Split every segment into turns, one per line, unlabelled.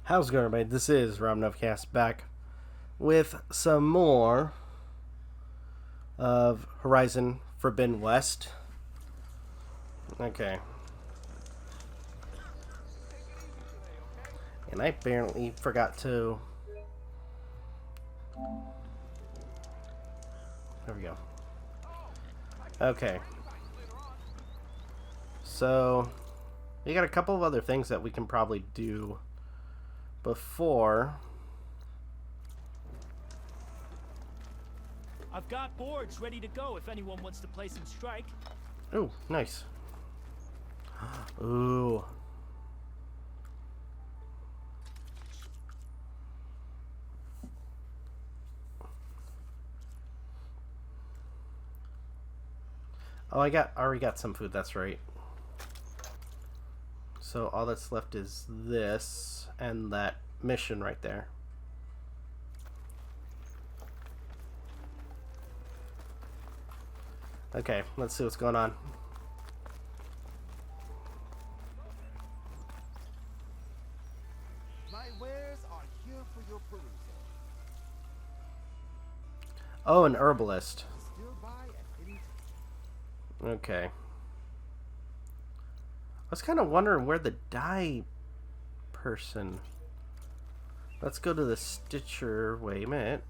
How's it going, everybody? This is Novakast back with some more of Horizon Forbidden West. Okay. And I apparently forgot to... There we go. Okay. So, we got a couple of other things that we can probably do before.
I've got boards ready to go if anyone wants to play some strike.
Ooh, nice. Ooh. Oh, I already got some food, that's right. So all that's left is this and that mission right there. Okay, let's see what's going on.
My wares are here for your perusal.
Oh, an herbalist.
Still buy at any time.
Okay. I was kind of wondering where the dye person... Let's go to the Stitcher. Wait a minute.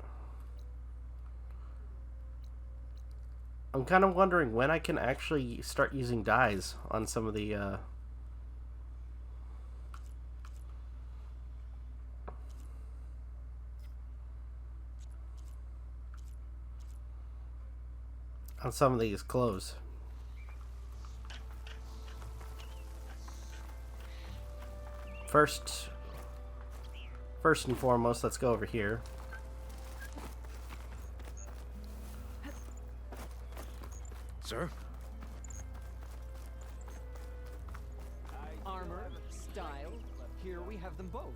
I'm kind of wondering when I can actually start using dyes on some of the... on some of these clothes. First and foremost, let's go over here.
Sir?
Armor, style, here we have them both.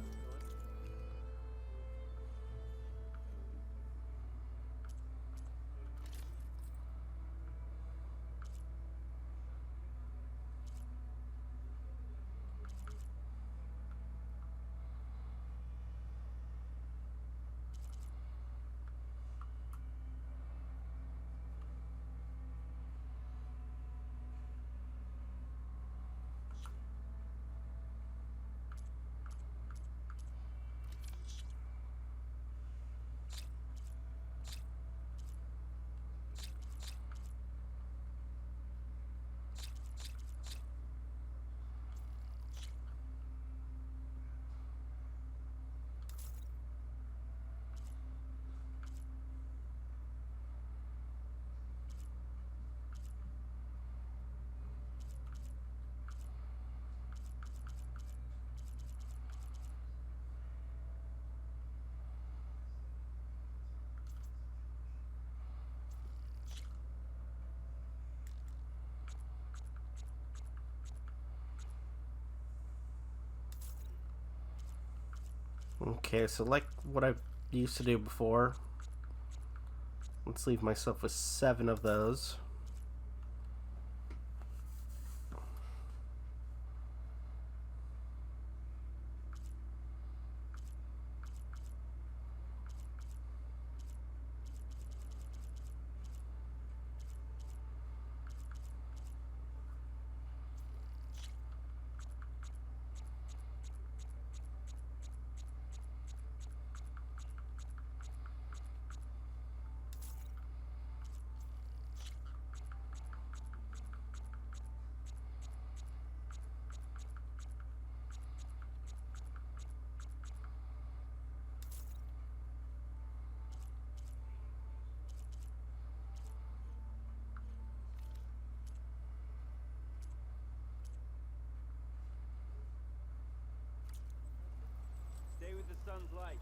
Okay, so like what I used to do before, let's leave myself with 7 of those.
Stay with the sun's light.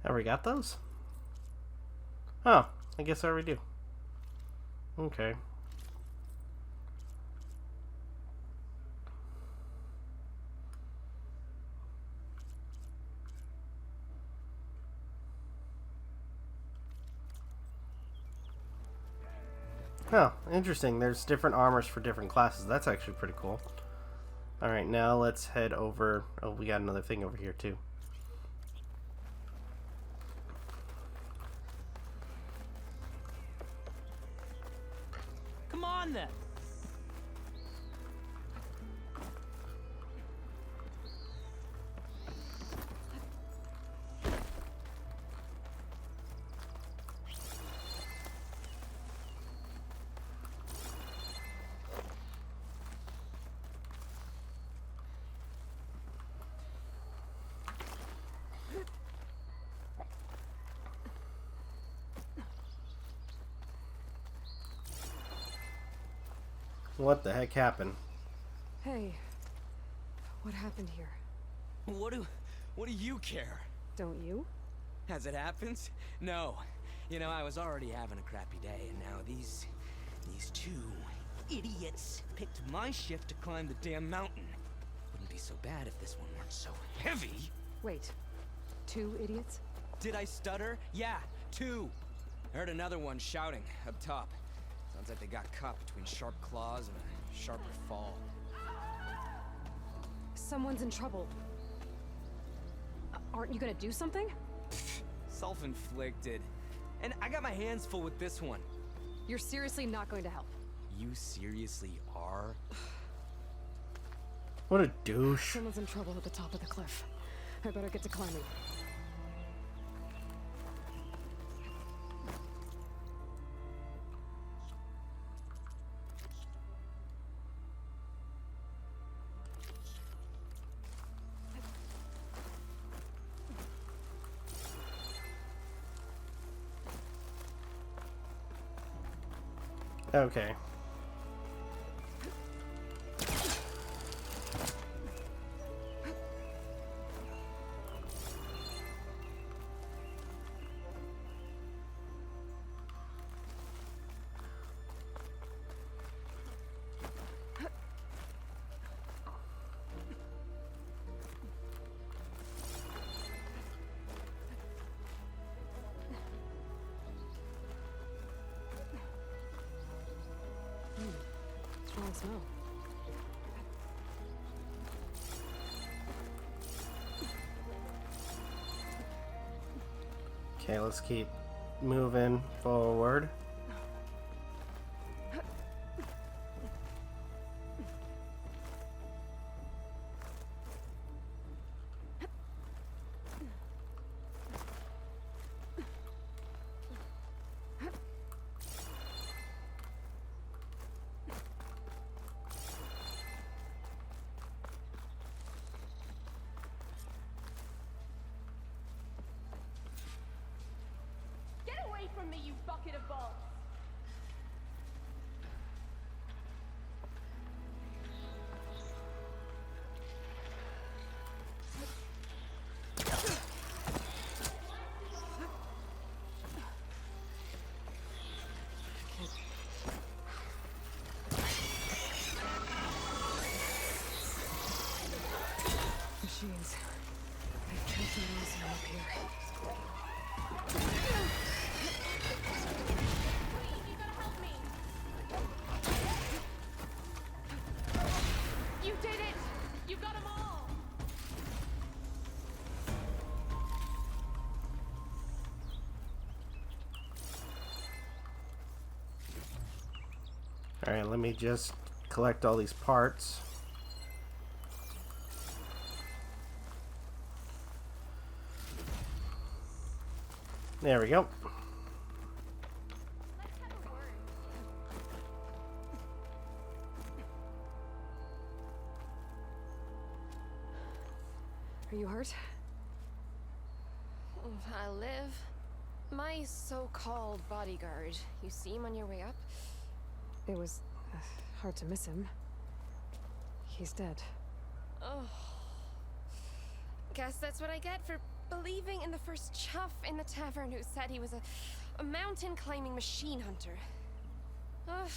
Already got those? Oh, I guess I already do. Okay. Oh, interesting. There's different armors for different classes. That's actually pretty cool. Alright, now let's head over. Oh, we got another thing over here, too.
Come on then.
What the heck happened?
Hey, what happened here?
What do you care?
Don't you?
As it happens? No. You know, I was already having a crappy day, and now these two idiots picked my shift to climb the damn mountain. Wouldn't be so bad if this one weren't so heavy.
Wait, 2 idiots?
Did I stutter? Yeah, 2. I heard another one shouting up top. Sounds like they got caught between sharp claws and a sharper fall.
Someone's in trouble. Aren't you gonna do something?
Self-inflicted. And I got my hands full with this one.
You're seriously not going to help.
You seriously are?
What a douche.
Someone's in trouble at the top of the cliff. I better get to climbing.
Okay.
Strong smell.
Okay, let's keep moving forward.
Get away from me, you bucket of balls!
Machines. I can't see them up here.
You gotta help me! You did it! You got them all!
Alright, let me just collect all these parts. There we go.
Let's have a word.
Are you hurt?
I live. My so-called bodyguard. You see him on your way up?
It was hard to miss him. He's dead.
Oh. Guess that's what I get for believing in the first chuff in the tavern who said he was a mountain-climbing machine hunter. Ugh.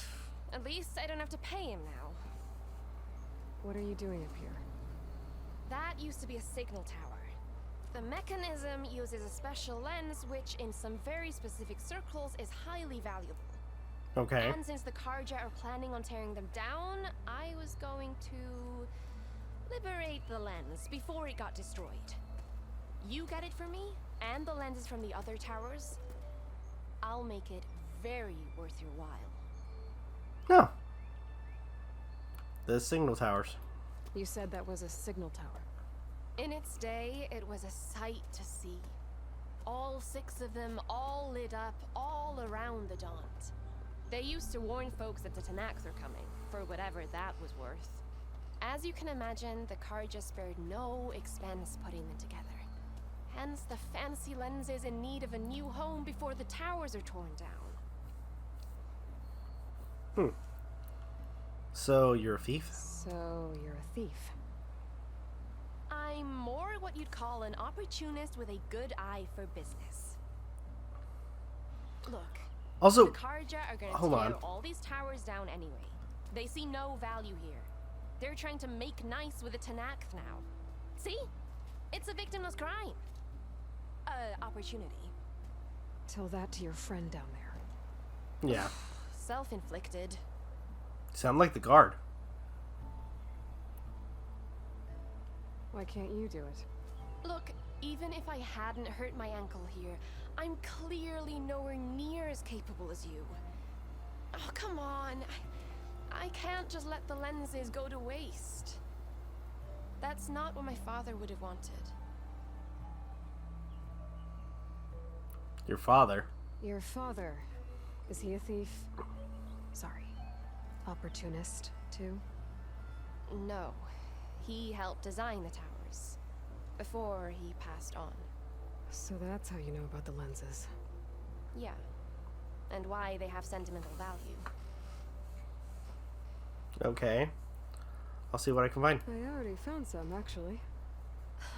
At least I don't have to pay him now.
What are you doing up here?
That used to be a signal tower. The mechanism uses a special lens which in some very specific circles is highly valuable.
Okay.
And since the Karja are planning on tearing them down, I was going to liberate the lens before it got destroyed. You get it for me, and the lenses from the other towers. I'll make it very worth your while.
No. The signal towers.
You said that was a signal tower.
In its day, it was a sight to see. All 6 of them, all lit up, all around the Daunt. They used to warn folks that the Tanaks are coming, for whatever that was worth. As you can imagine, the Karja spared no expense putting them together. Hence the fancy lenses in need of a new home before the towers are torn down.
So you're a thief?
So you're a thief.
I'm more what you'd call an opportunist with a good eye for business. Look,
Also,
the Karja are gonna
hold
tear
on.
all these towers down anyway. They see no value here. They're trying to make nice with the Tanakh now. See? It's a victimless crime. Opportunity.
Tell that to your friend down there.
Yeah.
Self-inflicted.
Sound like the guard.
Why can't you do it?
Look, even if I hadn't hurt my ankle here, I'm clearly nowhere near as capable as you. Oh, come on. I can't just let the lenses go to waste. That's not what my father would have wanted.
Your father.
Your father. Is he a thief? Sorry. Opportunist, too?
No. He helped design the towers. Before he passed on.
So that's how you know about the lenses.
Yeah. And why they have sentimental value.
Okay. I'll see what I can find.
I already found some, actually.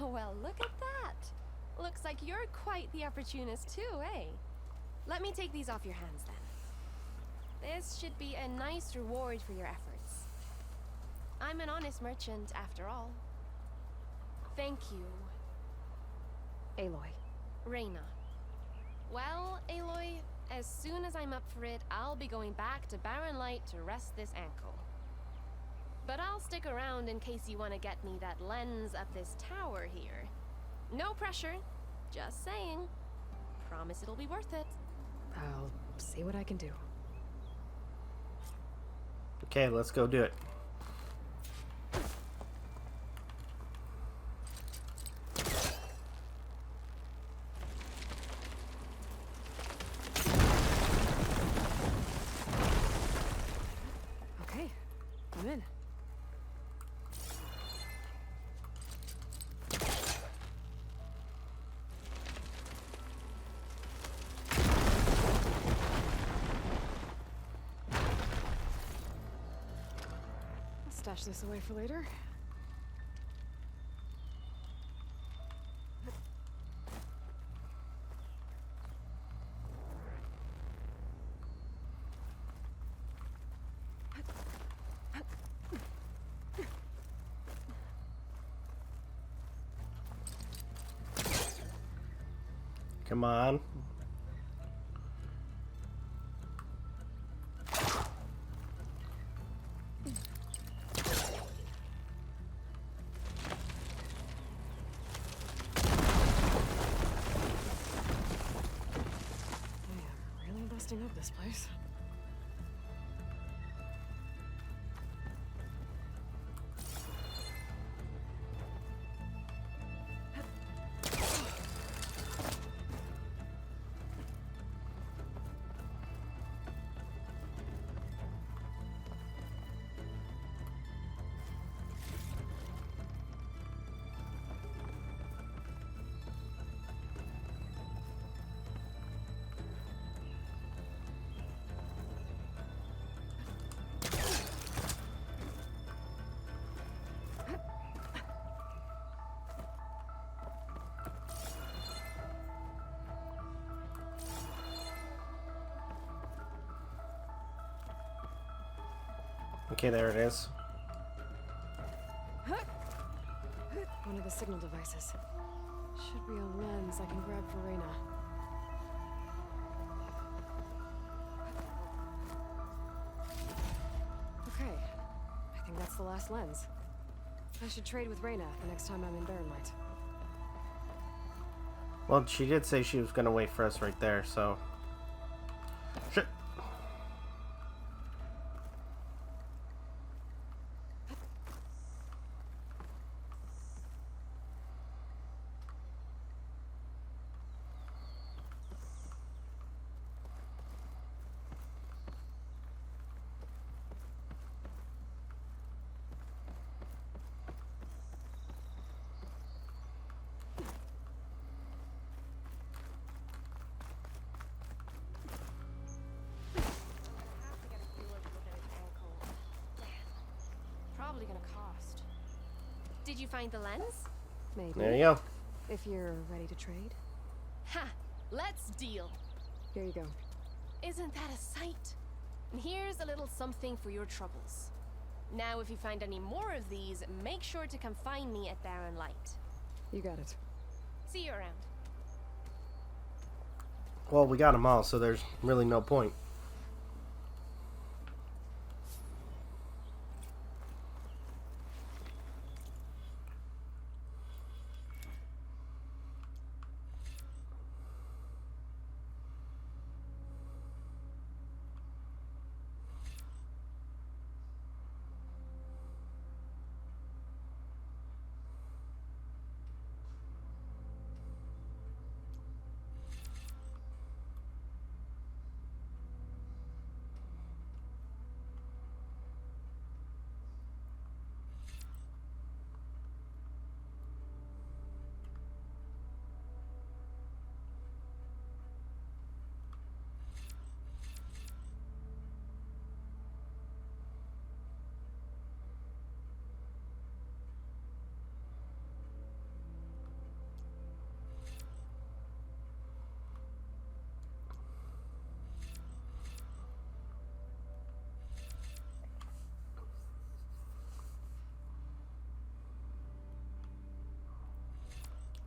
Well, look at that. Looks like you're quite the opportunist too, eh? Let me take these off your hands then. This should be a nice reward for your efforts. I'm an honest merchant, after all. Thank you,
Aloy.
Reyna. Well, Aloy, as soon as I'm up for it, I'll be going back to Barren Light to rest this ankle. But I'll stick around in case you want to get me that lens up this tower here. No pressure, just saying. Promise it'll be worth it.
I'll see what I can do.
Okay, let's go do it.
Okay, I'm in. I'll stash this away for later.
Come on.
I am really busting up this place.
Okay, there it is.
One of the signal devices. Should be a lens I can grab for Reyna. that's the last lens. I should trade with Reyna the next time I'm in Barrenlight.
Well, she did say she was gonna wait for us right there, so... Shit.
Probably gonna cost. Did you find the lens?
Maybe.
There you go.
If you're ready to trade.
Ha! Let's deal.
Here you go.
Isn't that a sight? And here's a little something for your troubles. Now, if you find any more of these, make sure to come find me at Barrenlight.
You got it.
See you around.
Well, we got them all, so there's really no point.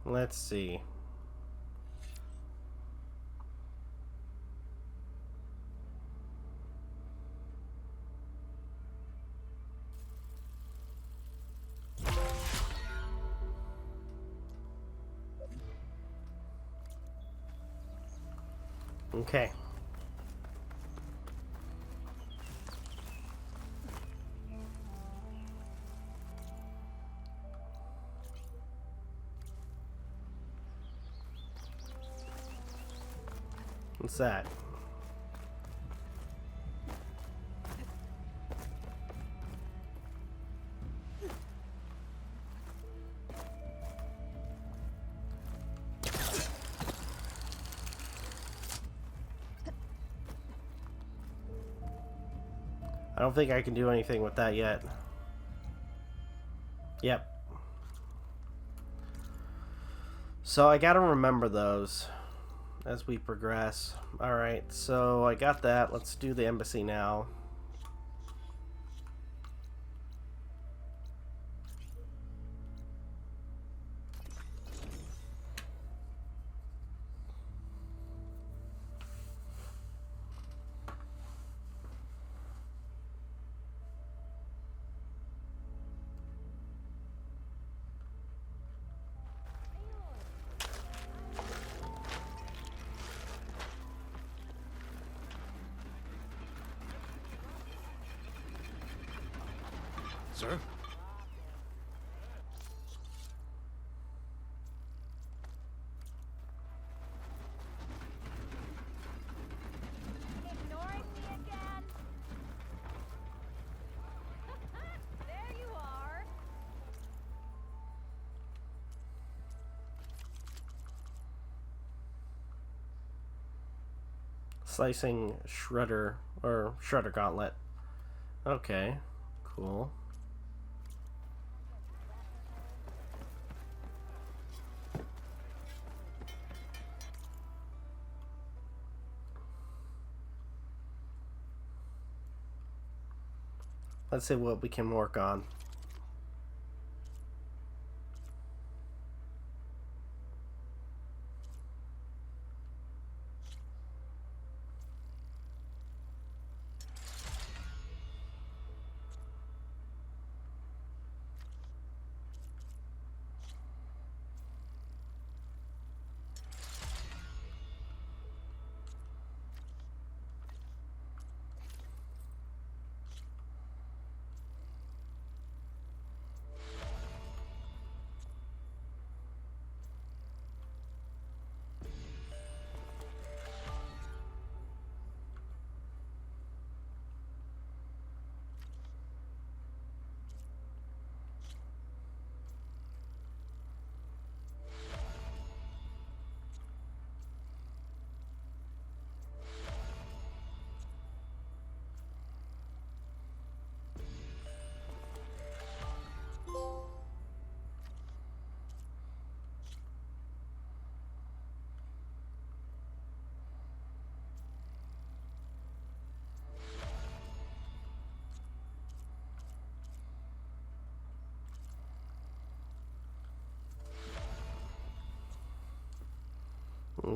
Let's see. Okay. What's that? I don't think I can do anything with that yet. Yep. So I gotta remember those as we progress. Alright, so I got that. Let's do the embassy now.
Sir?
Ignoring me again? There you are.
Slicing shredder or shredder gauntlet. Okay, cool. Let's see what we can work on.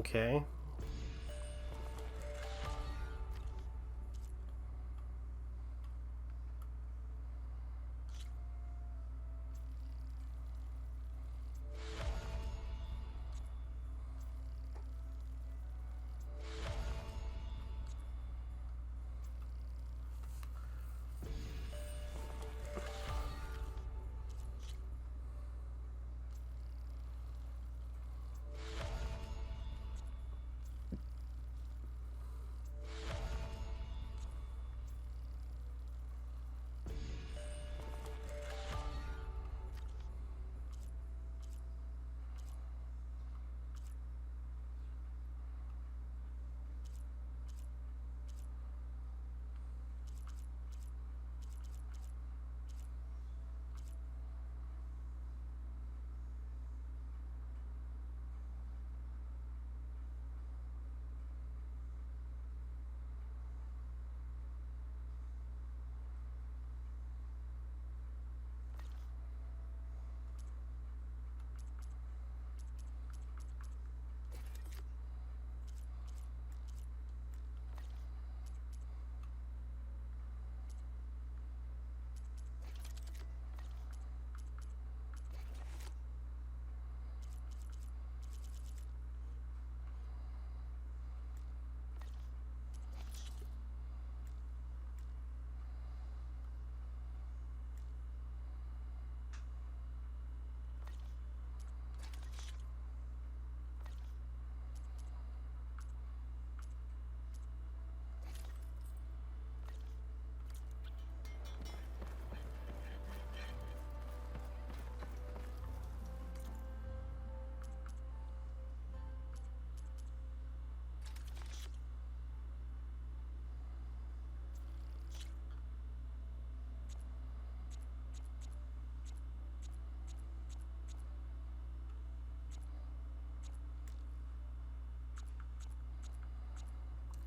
Okay.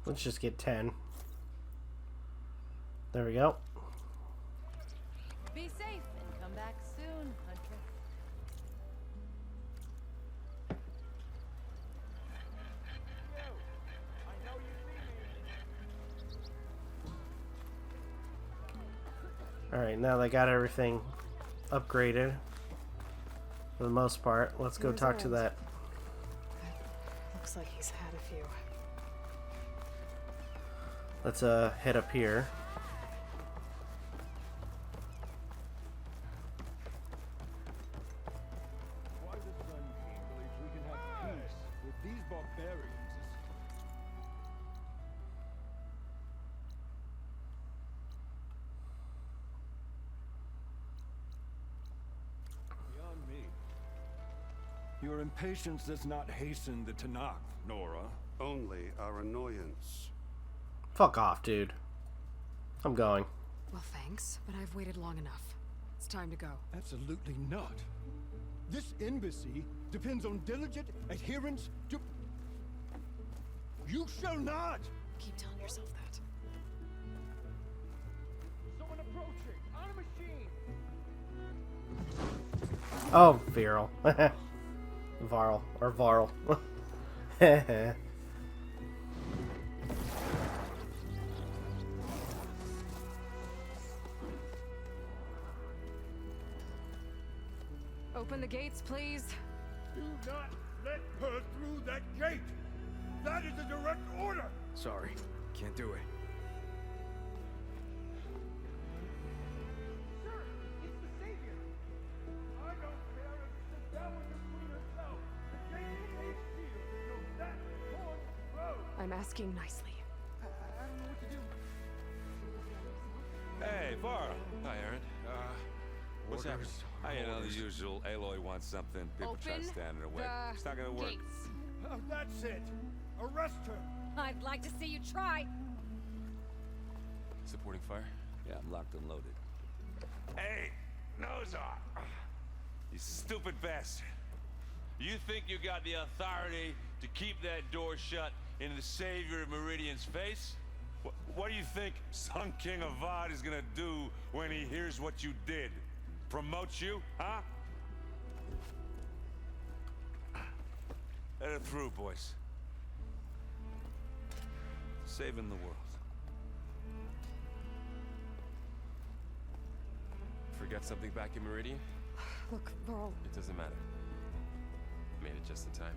Let's just get 10. There we go.
Be safe and come back soon, Huntress.
Alright, now they got everything upgraded for the most part. Let's go talk to that.
Looks like he's had a few.
Let's head up here.
Why the Sun King believes we can have peace with these barbarians is... beyond me. Your impatience does not hasten the Tanakh, Nora.
Only our annoyance.
Fuck off, dude. I'm going.
Well, thanks, but I've waited long enough. It's time to go.
Absolutely not. This embassy depends on diligent adherence to... You shall not!
Keep telling yourself that.
Someone approaching! On a machine!
Oh, Viral. Varl. Or Varl.
Open the gates, please.
Do not let her through that gate! That is a direct order!
Sorry, can't do it.
Sir, it's the Savior! I don't care if it's the devil the queen herself! The gate is a shield, so that force road!
I'm asking nicely.
I don't know what to do.
Hey, Vara. Hi, Aaron. What's happening? You know, the usual. Aloy wants something. People try to stand in her way. It's not gonna work.
That's it! Arrest her!
I'd like to see you try.
Supporting fire?
Yeah, I'm locked and loaded. Hey, Nozar! You stupid bastard. You think you got the authority to keep that door shut in the Savior of Meridian's face? What do you think Sun King Avad is gonna do when he hears what you did? Promote you, huh? Let her through, boys. Saving the world.
Forget something back in Meridian?
Look, Varl.
It doesn't matter. Made it just in time.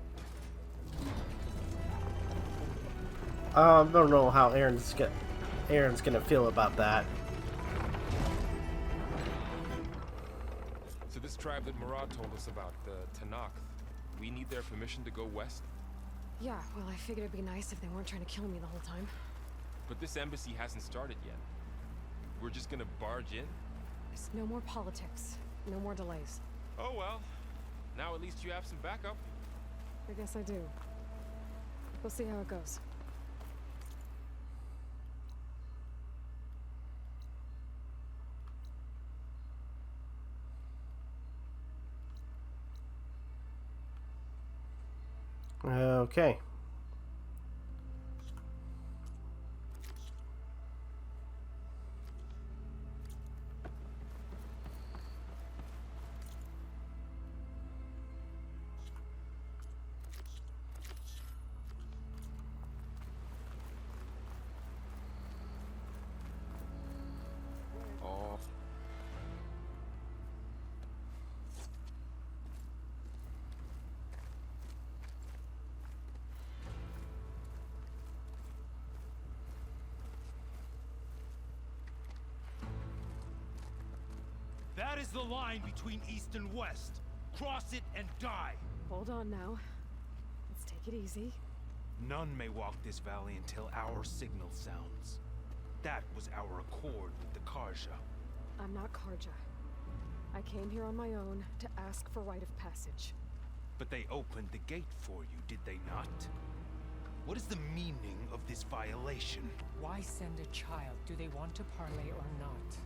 I don't know how Aaron's gonna feel about that.
So this tribe that Murad told us about, the Tanakh, we need their permission to go west?
Yeah, well, I figured it'd be nice if they weren't trying to kill me the whole time.
But this embassy hasn't started yet. We're just gonna barge in?
There's no more politics. No more delays.
Oh well. Now at least you have some backup.
I guess I do. We'll see how it goes.
Okay.
Oh.
That is the line between East and West. Cross it and die.
Hold on now. Let's take it easy.
None may walk this valley until our signal sounds. That was our accord with the Karja.
I'm not Karja. I came here on my own to ask for rite of passage.
But they opened the gate for you, did they not? What is the meaning of this violation?
Why send a child? Do they want to parley or not?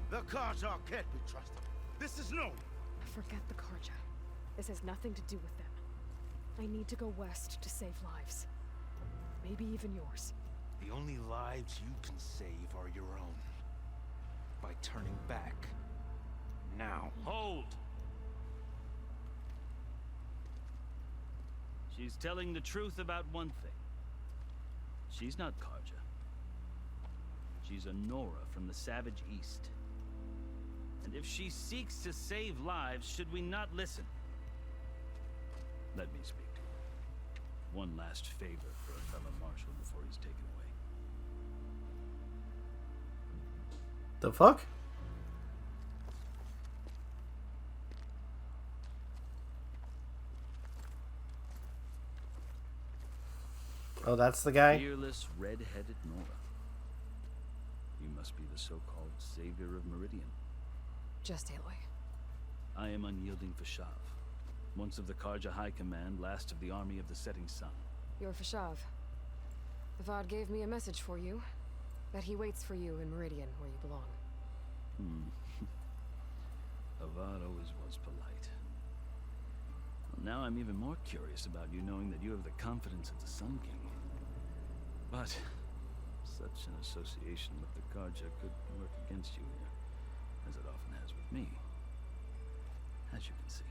The Karja can't be trusted. This is known.
Forget the Karja. This has nothing to do with them. I need to go west to save lives. Maybe even yours.
The only lives you can save are your own. By turning back. Now.
Hold! She's telling the truth about one thing. She's not Karja. She's a Nora from the Savage East. And if she seeks to save lives, should we not listen? Let me speak to her. One last favor for a fellow marshal before he's taken away.
The fuck? Oh, that's the guy?
Fearless, red-headed Nora. You must be the so-called savior of Meridian.
Just Aloy.
I am unyielding Fashav. Once of the Karja High Command, last of the army of the setting sun.
You're Fashav. Avad gave me a message for you. That he waits for you in Meridian, where you belong.
Avad always was polite. Well, now I'm even more curious about you knowing that you have the confidence of the Sun King. But such an association with the Karja could work against you here, as it often has with me. As you can see,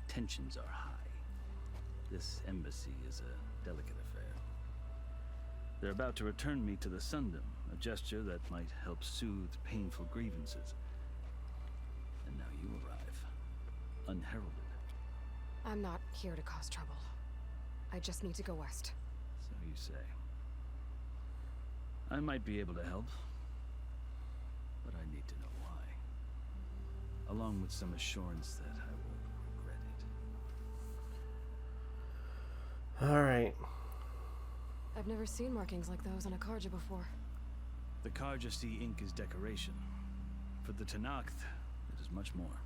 tensions are high. This embassy is a delicate affair. They're about to return me to the Sundom, a gesture that might help soothe painful grievances. And now you arrive, unheralded.
I'm not here to cause trouble. I just need to go west.
So you say. I might be able to help, but I need to know why. Along with some assurance that I won't regret it.
Alright.
I've never seen markings like those on a Karja before.
The Karja see ink as decoration. For the Tanakh, it is much more.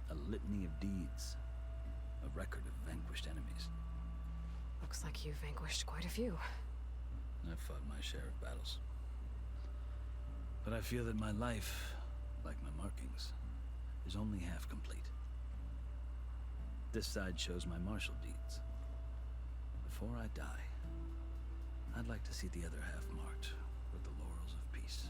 A litany of deeds. A record of vanquished enemies.
Looks like you've vanquished quite a few.
I've fought my share of battles. But I feel that my life, like my markings, is only half complete. This side shows my martial deeds. Before I die, I'd like to see the other half marked with the laurels of peace.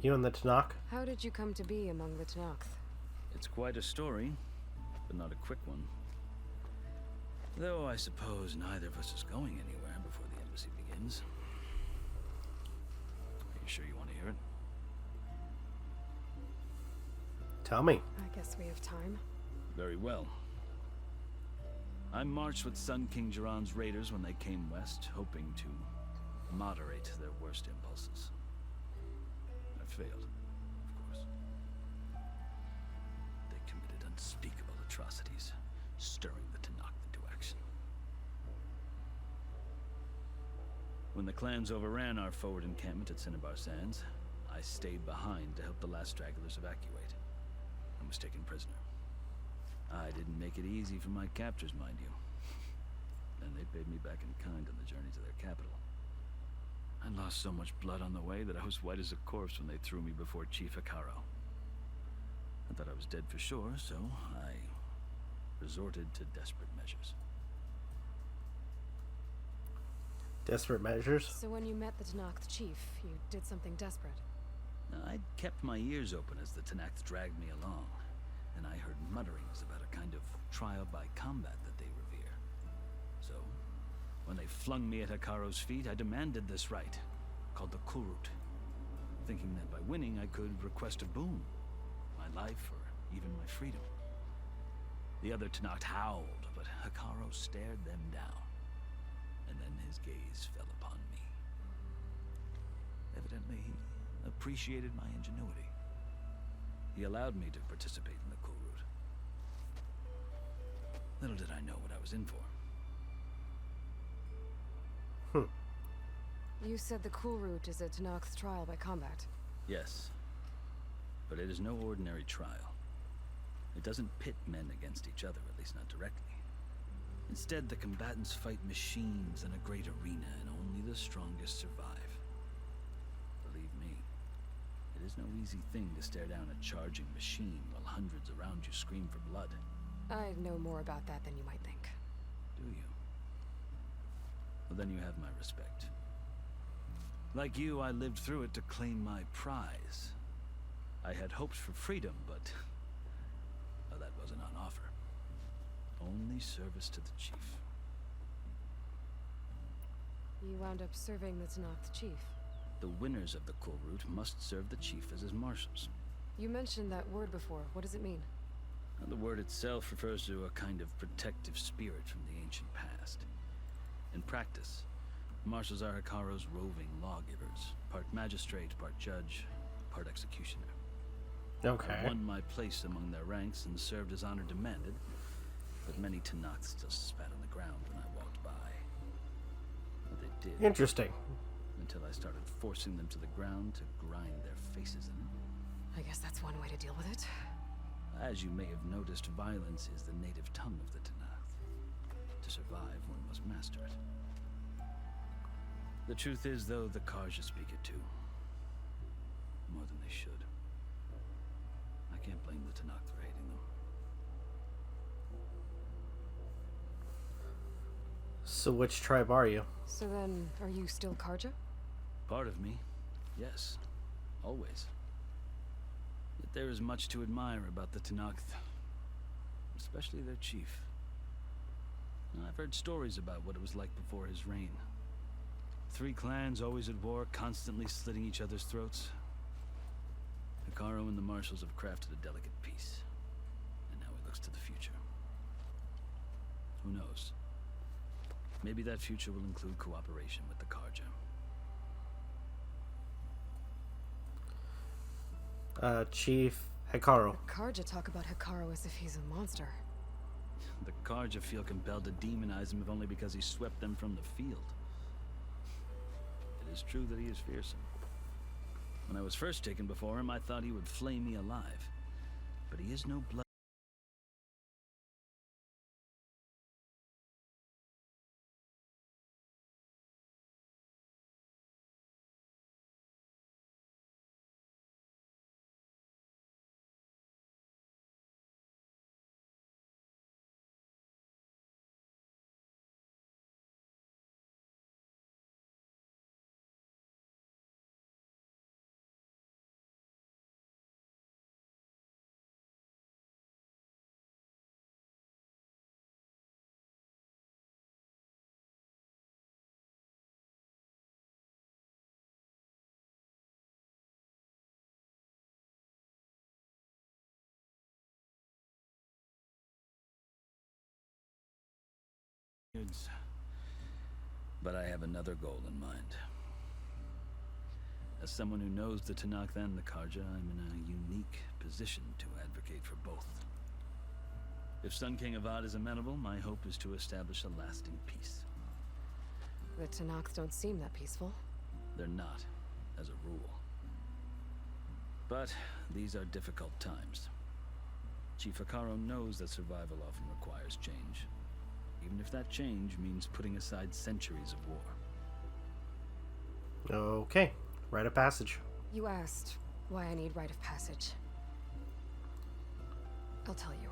You and the Tanakh?
How did you come to be among the Tanakh?
It's quite a story, but not a quick one. Though I suppose neither of us is going anywhere before the embassy begins. Are you sure you want to hear it?
Tell me.
I guess we have time.
Very well. I marched with Sun King Jiran's raiders when they came west, hoping to moderate their worst impulses. I failed, of course. They committed unspeakable atrocities, stirring the Tenakth into action. When the clans overran our forward encampment at Cinnabar Sands, I stayed behind to help the last stragglers evacuate, and was taken prisoner. I didn't make it easy for my captors, mind you. And they paid me back in kind on the journey to their capital. I lost so much blood on the way that I was white as a corpse when they threw me before Chief Hekarro. I thought I was dead for sure, so I resorted to desperate measures.
Desperate measures?
So when you met the Tenakth chief, you did something desperate.
I'd kept my ears open as the Tenakth dragged me along, and I heard mutterings about a kind of trial by combat that they revere. So, when they flung me at Hekarro's feet, I demanded this right, called the Kulrut, thinking that by winning I could request a boon, my life or even my freedom. The other Tenakth howled, but Hekarro stared them down, and then his gaze fell upon me. Evidently, he appreciated my ingenuity. He allowed me to participate in the Kulrut. Little did I know what I was in for.
You said the Kulrut is a Tenakth trial by combat.
Yes, but it is no ordinary trial. It doesn't pit men against each other, at least not directly. Instead, the combatants fight machines in a great arena, and only the strongest survive. Believe me, it is no easy thing to stare down a charging machine while hundreds around you scream for blood.
I know more about that than you might think.
Do you? Well, then you have my respect. Like you, I lived through it to claim my prize. I had hoped for freedom, but well, that wasn't on offer. Only service to the chief.
You wound up serving the Tenakth chief.
The winners of the Kulrut must serve the chief as his marshals.
You mentioned that word before. What does it mean?
The word itself refers to a kind of protective spirit from the ancient past. In practice, marshals are Hekarro's roving lawgivers, part magistrate, part judge, part executioner.
Okay.
I won my place among their ranks and served as honor demanded, but many Tenakth still spat on the ground when I walked by. But they did.
Interesting.
Until I started forcing them to the ground to grind their faces in it.
I guess that's one way to deal with it.
As you may have noticed, violence is the native tongue of the Tenakth. To survive, one must master it. The truth is, though, the Karja speak it too. More than they should. I can't blame the Tenakth for hating them.
So which tribe are you?
So then, are you still Karja?
Part of me, yes. Always. Yet there is much to admire about the Tenakth. Especially their chief. I've heard stories about what it was like before his reign. 3 clans always at war, constantly slitting each other's throats. Hekarro and the marshals have crafted a delicate peace. And now he looks to the future. Who knows? Maybe that future will include cooperation with the Karja.
Chief Hekarro.
Karja talk about Hekarro as if he's a monster.
The Karja feel compelled to demonize him if only because he swept them from the field. It is true that he is fearsome. When I was first taken before him, I thought he would flay me alive. But he is no blood. dreams. But I have another goal in mind. As someone who knows the Tanakh and the Karja, I'm in a unique position to advocate for both. If Sun King Avad is amenable, my hope is to establish a lasting peace.
The Tanakh don't seem that peaceful.
They're not, as a rule. But these are difficult times. Chief Akaro knows that survival often requires change, even if that change means putting aside centuries of war.
Okay, rite of passage.
You asked why I need rite of passage. I'll tell you,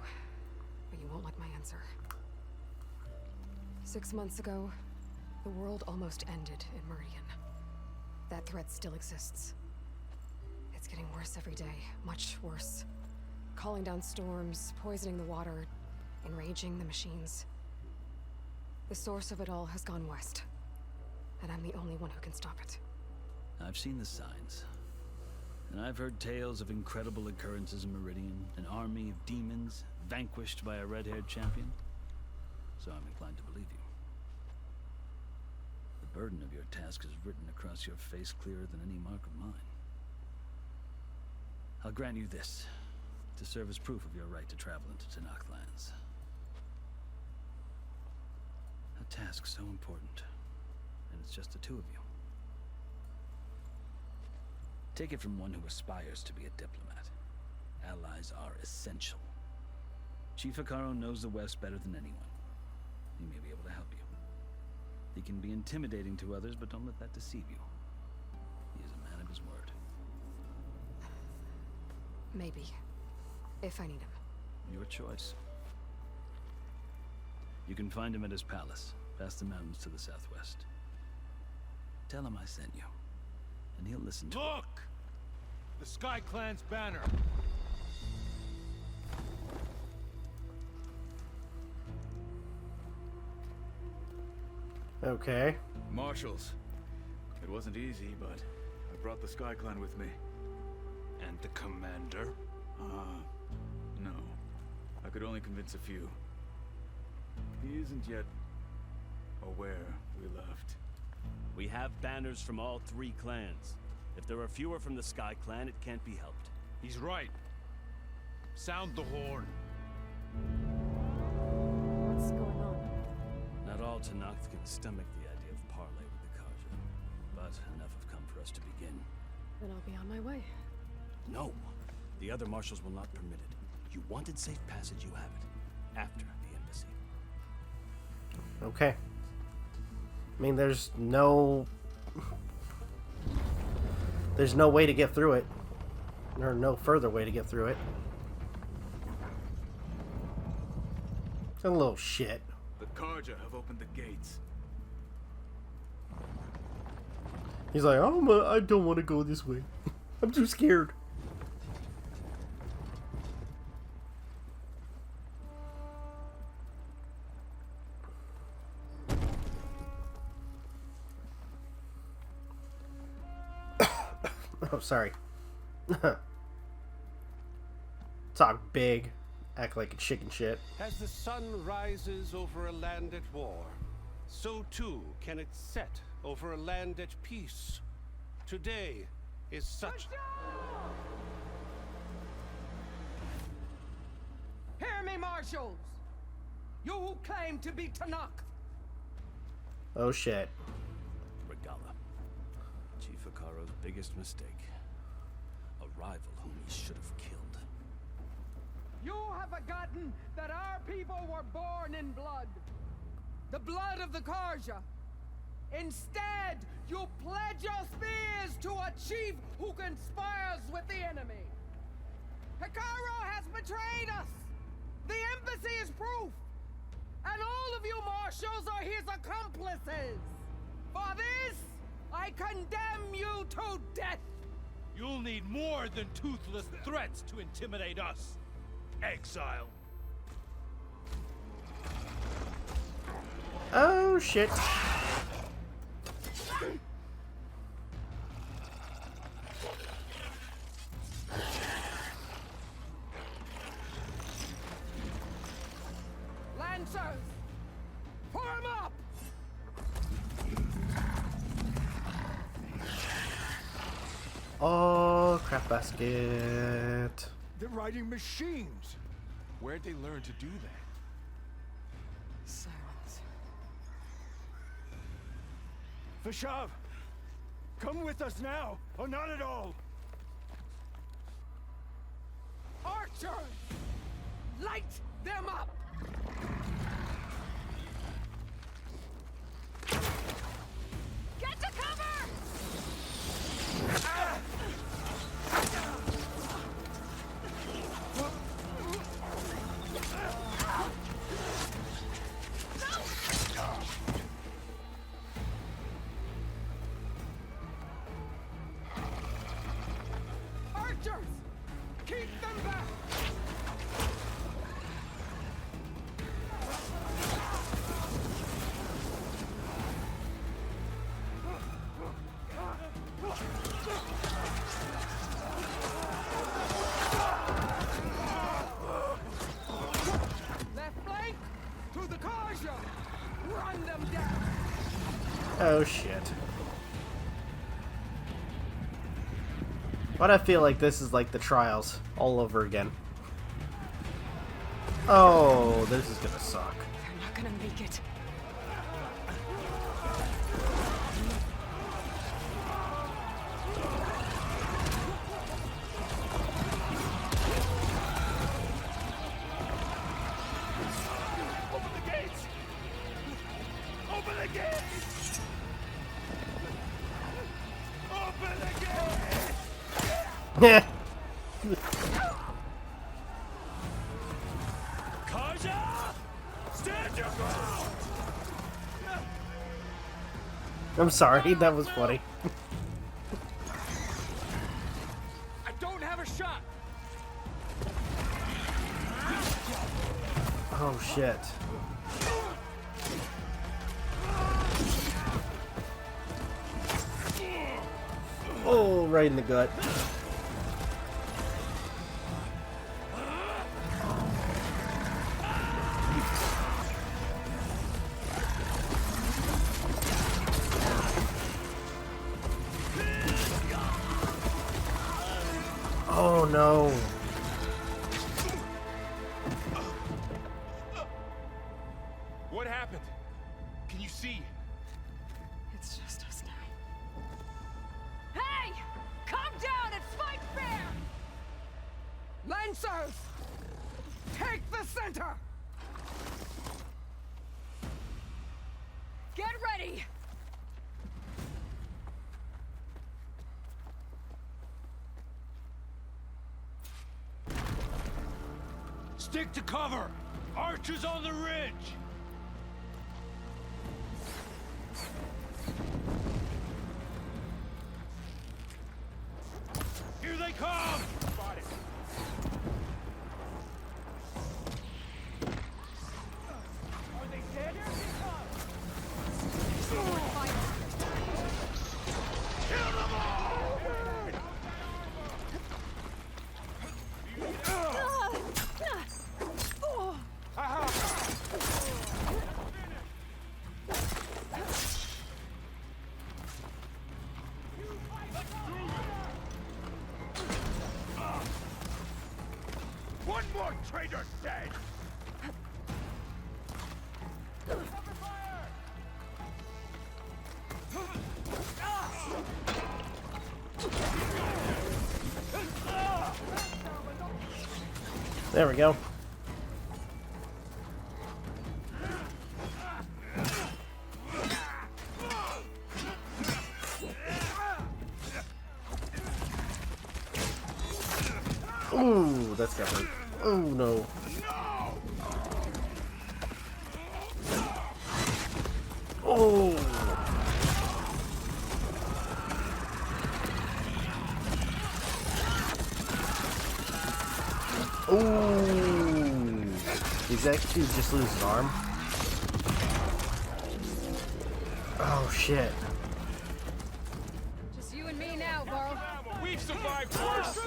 but you won't like my answer. 6 months ago, the world almost ended in Meridian. That threat still exists. It's getting worse every day, much worse. Calling down storms, poisoning the water, enraging the machines. The source of it all has gone west, and I'm the only one who can stop it.
I've seen the signs, and I've heard tales of incredible occurrences in Meridian, an army of demons vanquished by a red-haired champion, so I'm inclined to believe you. The burden of your task is written across your face clearer than any mark of mine. I'll grant you this, to serve as proof of your right to travel into Tanakh lands. A task so important, and it's just the two of you. Take it from one who aspires to be a diplomat. Allies are essential. Chief Akaro knows the West better than anyone. He may be able to help you. He can be intimidating to others, but don't let that deceive you. He is a man of his word.
Maybe. If I need him.
Your choice. You can find him at his palace, past the mountains to the southwest. Tell him I sent you, and he'll listen to
Look! The Sky Clan's banner.
Okay.
Marshals. It wasn't easy, but I brought the Sky Clan with me.
And the commander?
No. I could only convince a few. He isn't yet aware we left.
We have banners from all 3 clans. If there are fewer from the Sky Clan, it can't be helped.
He's right. Sound the horn.
What's going on?
Not all Tanakh can stomach the idea of parley with the Karja, but enough have come for us to begin.
Then I'll be on my way.
No. The other marshals will not permit it. You wanted safe passage, you have it. After the embassy.
Okay. I mean, there's no way to get through it. Or no further way to get through it. A little shit.
The Karja have opened the gates.
He's like, oh, I don't want to go this way. I'm too scared. Oh, sorry. Talk big. Act like a chicken shit.
As the sun rises over a land at war, so too can it set over a land at peace. Today is such...
Hear me, marshals! You who claim to be Tanakh!
Oh shit.
Regala. Chief Akaro's biggest mistake. A rival whom he should have killed.
You have forgotten that our people were born in blood. The blood of the Karja. Instead, you pledge your spears to a chief who conspires with the enemy. Akaro has betrayed us. The embassy is proof. And all of you marshals are his accomplices. For this, I condemn you to death.
You'll need more than toothless threats to intimidate us. Exile.
Oh shit.
Lancers, form up!
Oh, crap basket.
They're riding machines.
Where'd they learn to do that?
Silence.
Vashav, come with us now, or not at all.
Archers! Light them up!
Get to cover!
Archers! Keep them back! Left flank to the Karja! Run them down!
Oh shit. Why'd I feel like this is like the trials all over again? Oh, this is gonna suck.
They're not gonna make it.
Open the gates! Open the gates! Open the gates!
Yeah.
Karja! Stand your ground!
I'm sorry, that was funny.
I don't have a shot!
Oh shit. Oh, right in the gut. Oh no.
What happened? Can you see?
It's just us now.
Hey! Calm down and fight fair!
Lancers! Take the center!
Get ready!
Stick to cover! Archers on the ridge! Here they come!
Spotted. Are they dead? Here they come! Kill them all! One more traitor dead! Cover fire!
There we go. Ooh, that's got hurt. Oh no. Oh. Ooh. Did that dude just lose his arm? Oh shit.
Just you and me now, Varl.
We've survived worse!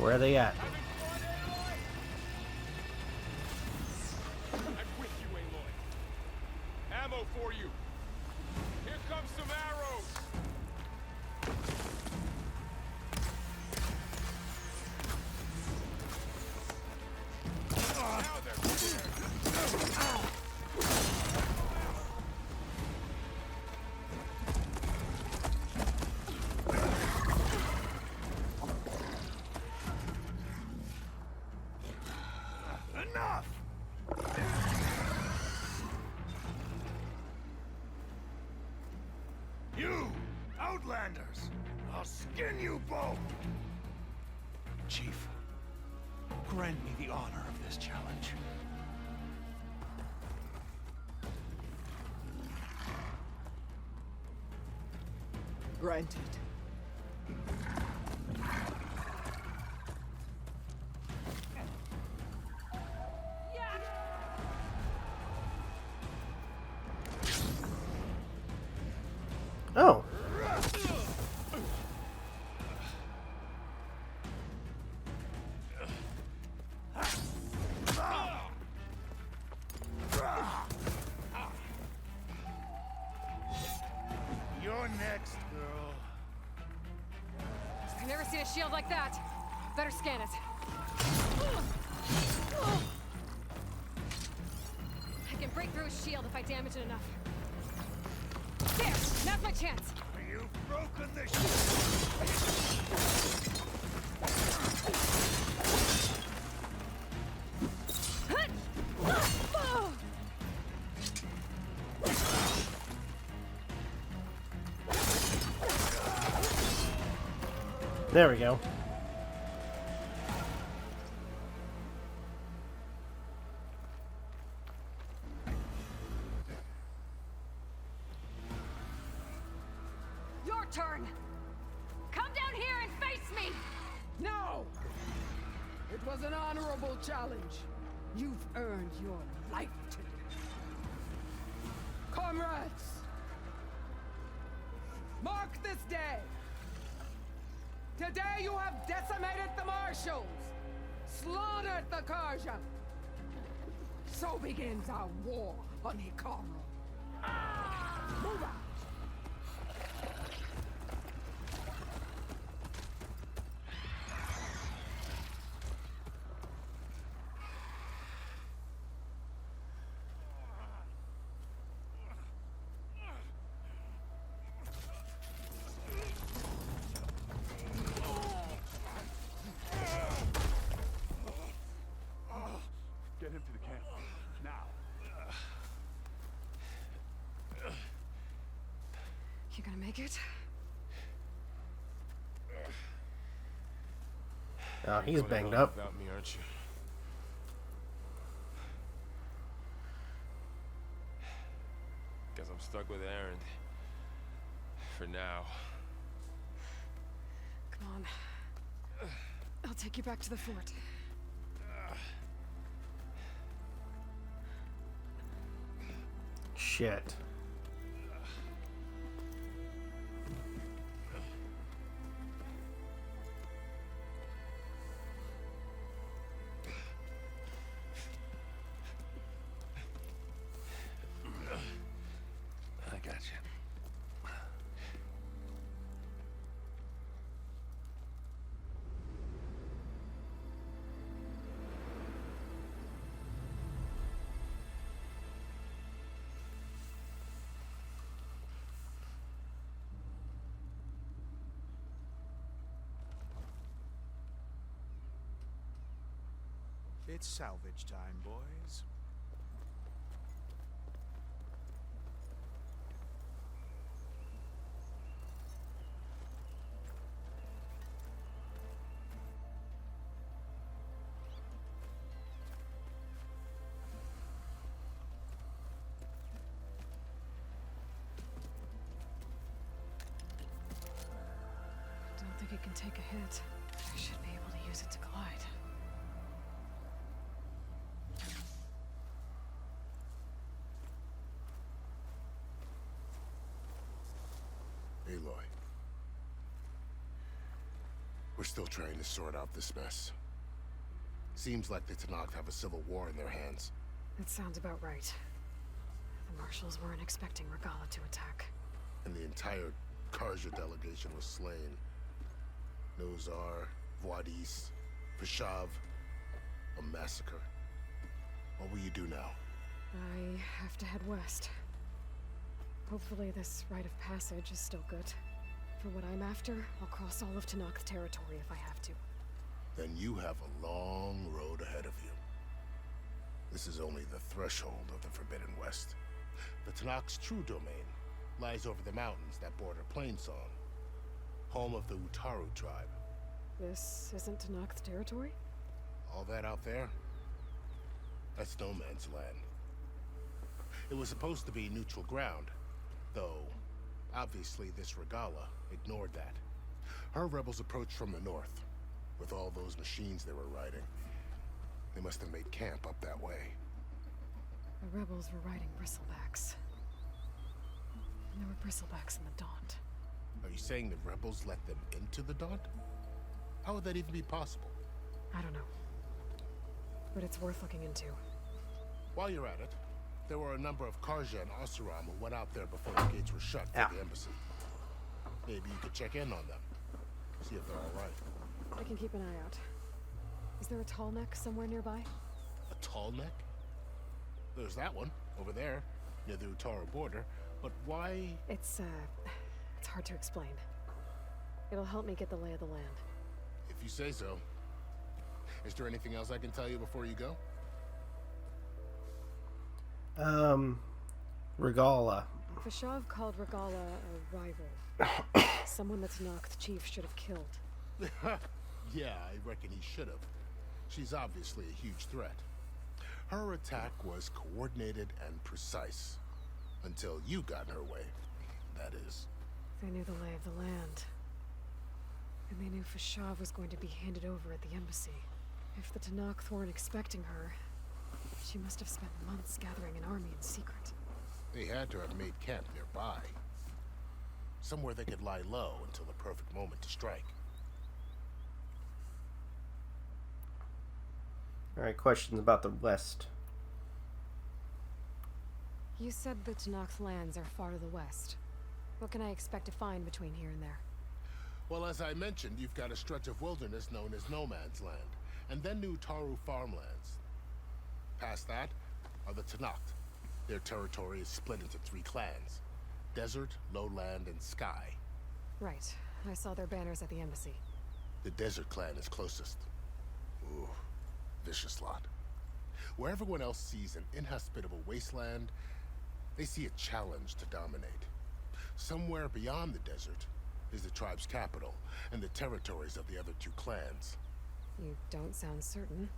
Where are they at?
I'm with you, Aloy. Ammo for you. Here comes some arrows. Now they're scared.
Enough! You, Outlanders! I'll skin you both!
Chief, grant me the honor of this challenge.
Granted.
Oh.
You're next, girl.
I've never seen a shield like that. Better scan it. I can break through a shield if I damage it enough. There! Now's my chance!
You've broken the shield!
There we go.
Your turn! Come down here and face me!
No! It was an honorable challenge. You've earned your life today. Comrades! Mark this day! Today you have decimated the Marshals! Slaughtered the Karja! So begins our war on Hikaru. Move out!
Get him to the camp. Now.
You gonna make it?
Oh, he's
Going
banged
along
up.
without me, aren't you? Guess I'm stuck with Aaron. For now.
Come on. I'll take you back to the fort.
Shit.
I got you.
It's salvage time, boys.
Don't think it can take a hit. I should be able to use it to glide.
Aloy.
We're still trying to sort out this mess. Seems like the Tenakth have a civil war in their hands.
That sounds about right. The Marshals weren't expecting Regala to attack.
And the entire Karja delegation was slain. Nozar, Voidis, Vishav. A massacre. What will you do now?
I have to head west. Hopefully this rite of passage is still good. For what I'm after, I'll cross all of Tenakth territory if I have to.
Then you have a long road ahead of you. This is only the threshold of the Forbidden West. The Tenakth's true domain lies over the mountains that border Plainsong, home of the Utaru tribe.
This isn't Tenakth territory?
All that out there? That's no man's land. It was supposed to be neutral ground, though obviously this Regala ignored that. Her rebels approached from the north, with all those machines they were riding. They must have made camp up that way.
The rebels were riding bristlebacks. And there were bristlebacks in the Daunt.
Are you saying the rebels let them into the Daunt? How would that even be possible?
I don't know. But it's worth looking into.
While you're at it, there were a number of Karja and Oseram who went out there before the gates were shut for the embassy. Maybe you could check in on them. See if they're all right.
I can keep an eye out. Is there a tall neck somewhere nearby?
A tall neck? There's that one, over there, near the Utaru border. But why?
It's hard to explain. It'll help me get the lay of the land.
If you say so. Is there anything else I can tell you before you go?
Regala.
Vishav called Regala a rival. Someone that Tenakth chief should have killed.
Yeah, I reckon he should have. She's obviously a huge threat. Her attack was coordinated and precise. Until you got in her way, that is.
They knew the lay of the land. And they knew Vishav was going to be handed over at the embassy. If the Tenakth weren't expecting her, she must have spent months gathering an army in secret.
They had to have made camp nearby. Somewhere they could lie low until the perfect moment to strike.
Alright, questions about the west.
You said the Tenakth lands are far to the west. What can I expect to find between here and there?
Well, as I mentioned, you've got a stretch of wilderness known as No Man's Land, and then the Utaru farmlands. Past that are the Tenakth. Their territory is split into 3 clans: Desert, Lowland, and Sky.
Right. I saw their banners at the embassy.
The Desert clan is closest. Ooh, vicious lot. Where everyone else sees an inhospitable wasteland, they see a challenge to dominate. Somewhere beyond the desert is the tribe's capital and the territories of the other 2 clans.
You don't sound certain.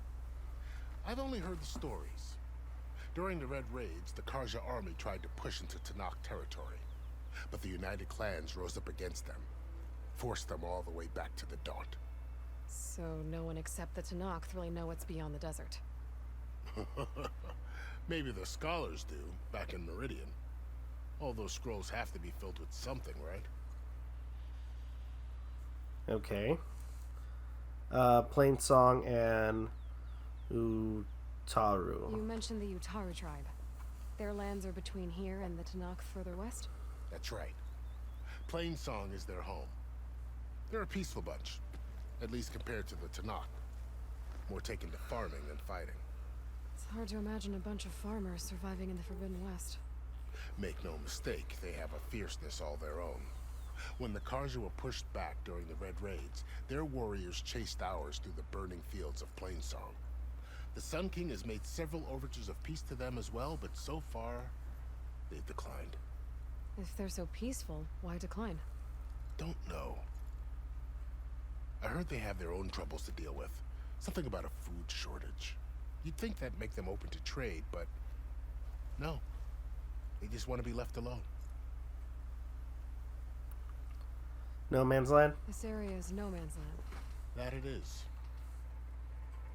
I've only heard the stories. During the Red Raids, the Karja army tried to push into Tenakth territory, but the United Clans rose up against them, forced them all the way back to the Daunt.
So no one except the Tenakth really know what's beyond the desert.
Maybe the scholars do, back in Meridian. All those scrolls have to be filled with something, right?
Okay. Plainsong and Utaru.
You mentioned the Utaru tribe. Their lands are between here and the Tenakth further west?
That's right. Plainsong is their home. They're a peaceful bunch, at least compared to the Tenakth. More taken to farming than fighting.
It's hard to imagine a bunch of farmers surviving in the Forbidden West.
Make no mistake, they have a fierceness all their own. When the Karja were pushed back during the Red Raids, their warriors chased ours through the burning fields of Plainsong. The Sun King has made several overtures of peace to them as well, but so far, they've declined.
If they're so peaceful, why decline?
Don't know. I heard they have their own troubles to deal with. Something about a food shortage. You'd think that'd make them open to trade, but no. They just want to be left alone.
No Man's Land?
This area is no man's land.
That it is.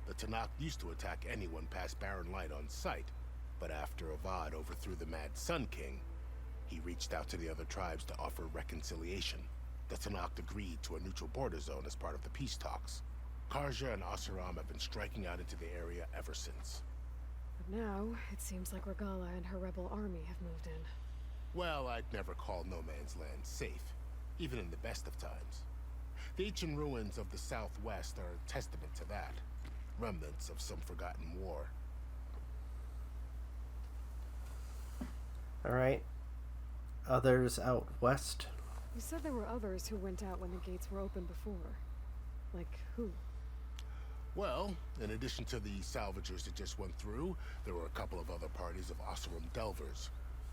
The Tenakth used to attack anyone past Barren Light on sight, but after Avad overthrew the Mad Sun King, he reached out to the other tribes to offer reconciliation. The Tanakh agreed to a neutral border zone as part of the peace talks. Karja and Oseram have been striking out into the area ever since.
But now, it seems like Regala and her rebel army have moved in.
Well, I'd never call No Man's Land safe, even in the best of times. The ancient ruins of the Southwest are a testament to that. Remnants of some forgotten war.
Alright. Others out west?
You said there were others who went out when the gates were open before. Like who?
Well, in addition to the salvagers that just went through, there were a couple of other parties of Oseram delvers.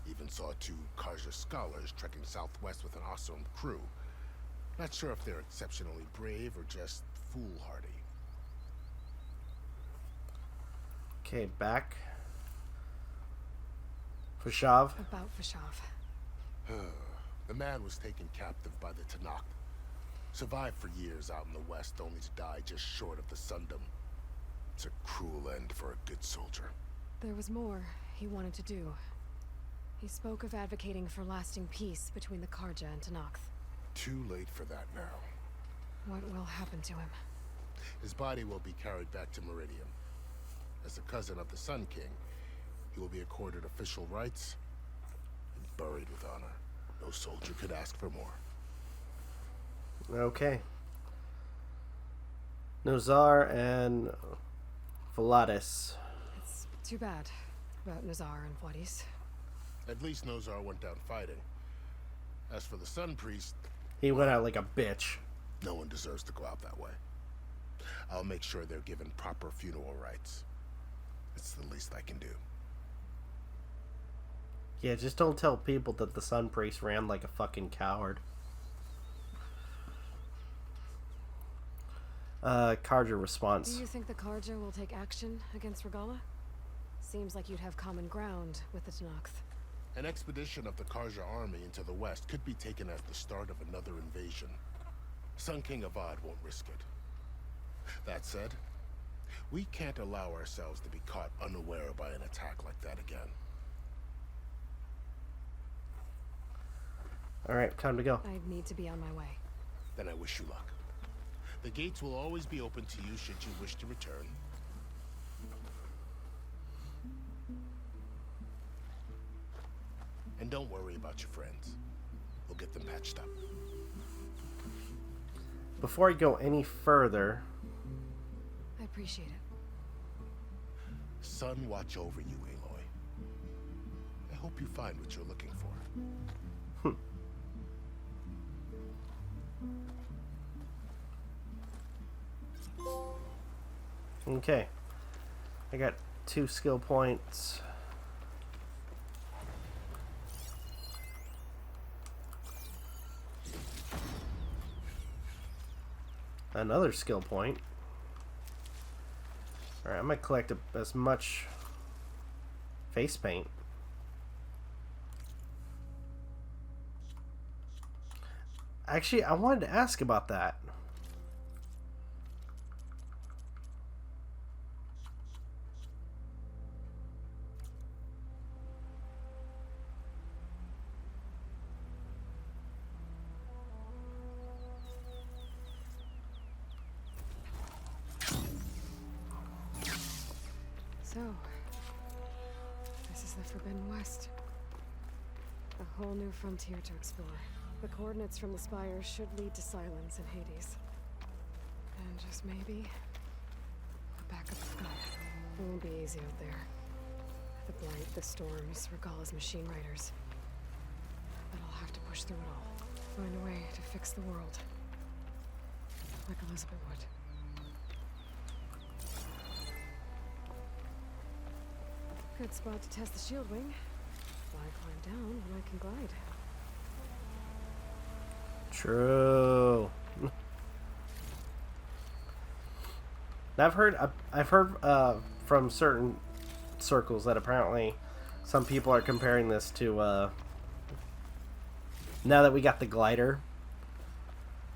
Even saw 2 Karja scholars trekking southwest with an Oseram crew. Not sure if they're exceptionally brave or just foolhardy.
Okay, back. Fashav.
About Fashav.
The man was taken captive by the Tanakh. Survived for years out in the west, only to die just short of the Sundom. It's a cruel end for a good soldier.
There was more he wanted to do. He spoke of advocating for lasting peace between the Karja and Tanakh.
Too late for that now.
What will happen to him?
His body will be carried back to Meridian. As a cousin of the Sun King, he will be accorded official rights and buried with honor. No soldier could ask for more.
Okay. Nozar and Vladis.
It's too bad about Nozar and Vladis.
At least Nozar went down fighting. As for the Sun Priest...
He went out like a bitch.
No one deserves to go out that way. I'll make sure they're given proper funeral rites. It's the least I can do.
Yeah, just don't tell people that the Sun Priest ran like a fucking coward. Karja response.
Do you think the Karja will take action against Regala? Seems like you'd have common ground with the Tanakh.
An expedition of the Karja army into the west could be taken as the start of another invasion. Sun King Avad won't risk it. That said, we can't allow ourselves to be caught unaware by an attack like that again.
Alright, time to go.
I need to be on my way.
Then I wish you luck. The gates will always be open to you should you wish to return. And don't worry about your friends. We'll get them patched up.
Before I go any further...
I appreciate it.
Sun watch over you, Aloy. I hope you find what you're looking for.
Okay. I got 2 skill points. Another skill point. Alright, I'm gonna collect as much face paint. Actually, I wanted to ask about that.
So, this is the Forbidden West. A whole new frontier to explore. The coordinates from the spires should lead to silence in Hades. And just maybe, a backup sky. It won't be easy out there. The blight, the storms, Regala's machine riders. But I'll have to push through it all. Find a way to fix the world. Like Elizabeth would. Good spot to test the shield wing. Why climb down when I can glide?
True. I've heard from certain circles that apparently some people are comparing this to now that we got the glider,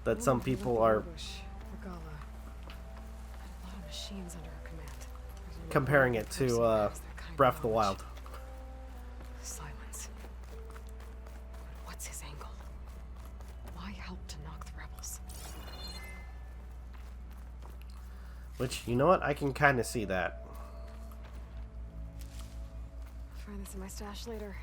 that some people are comparing it to Breath of the Wild.
Silence. What's his angle? Why help to knock
Which, you know what? I can kind of see that.
I'll find this in my stash later.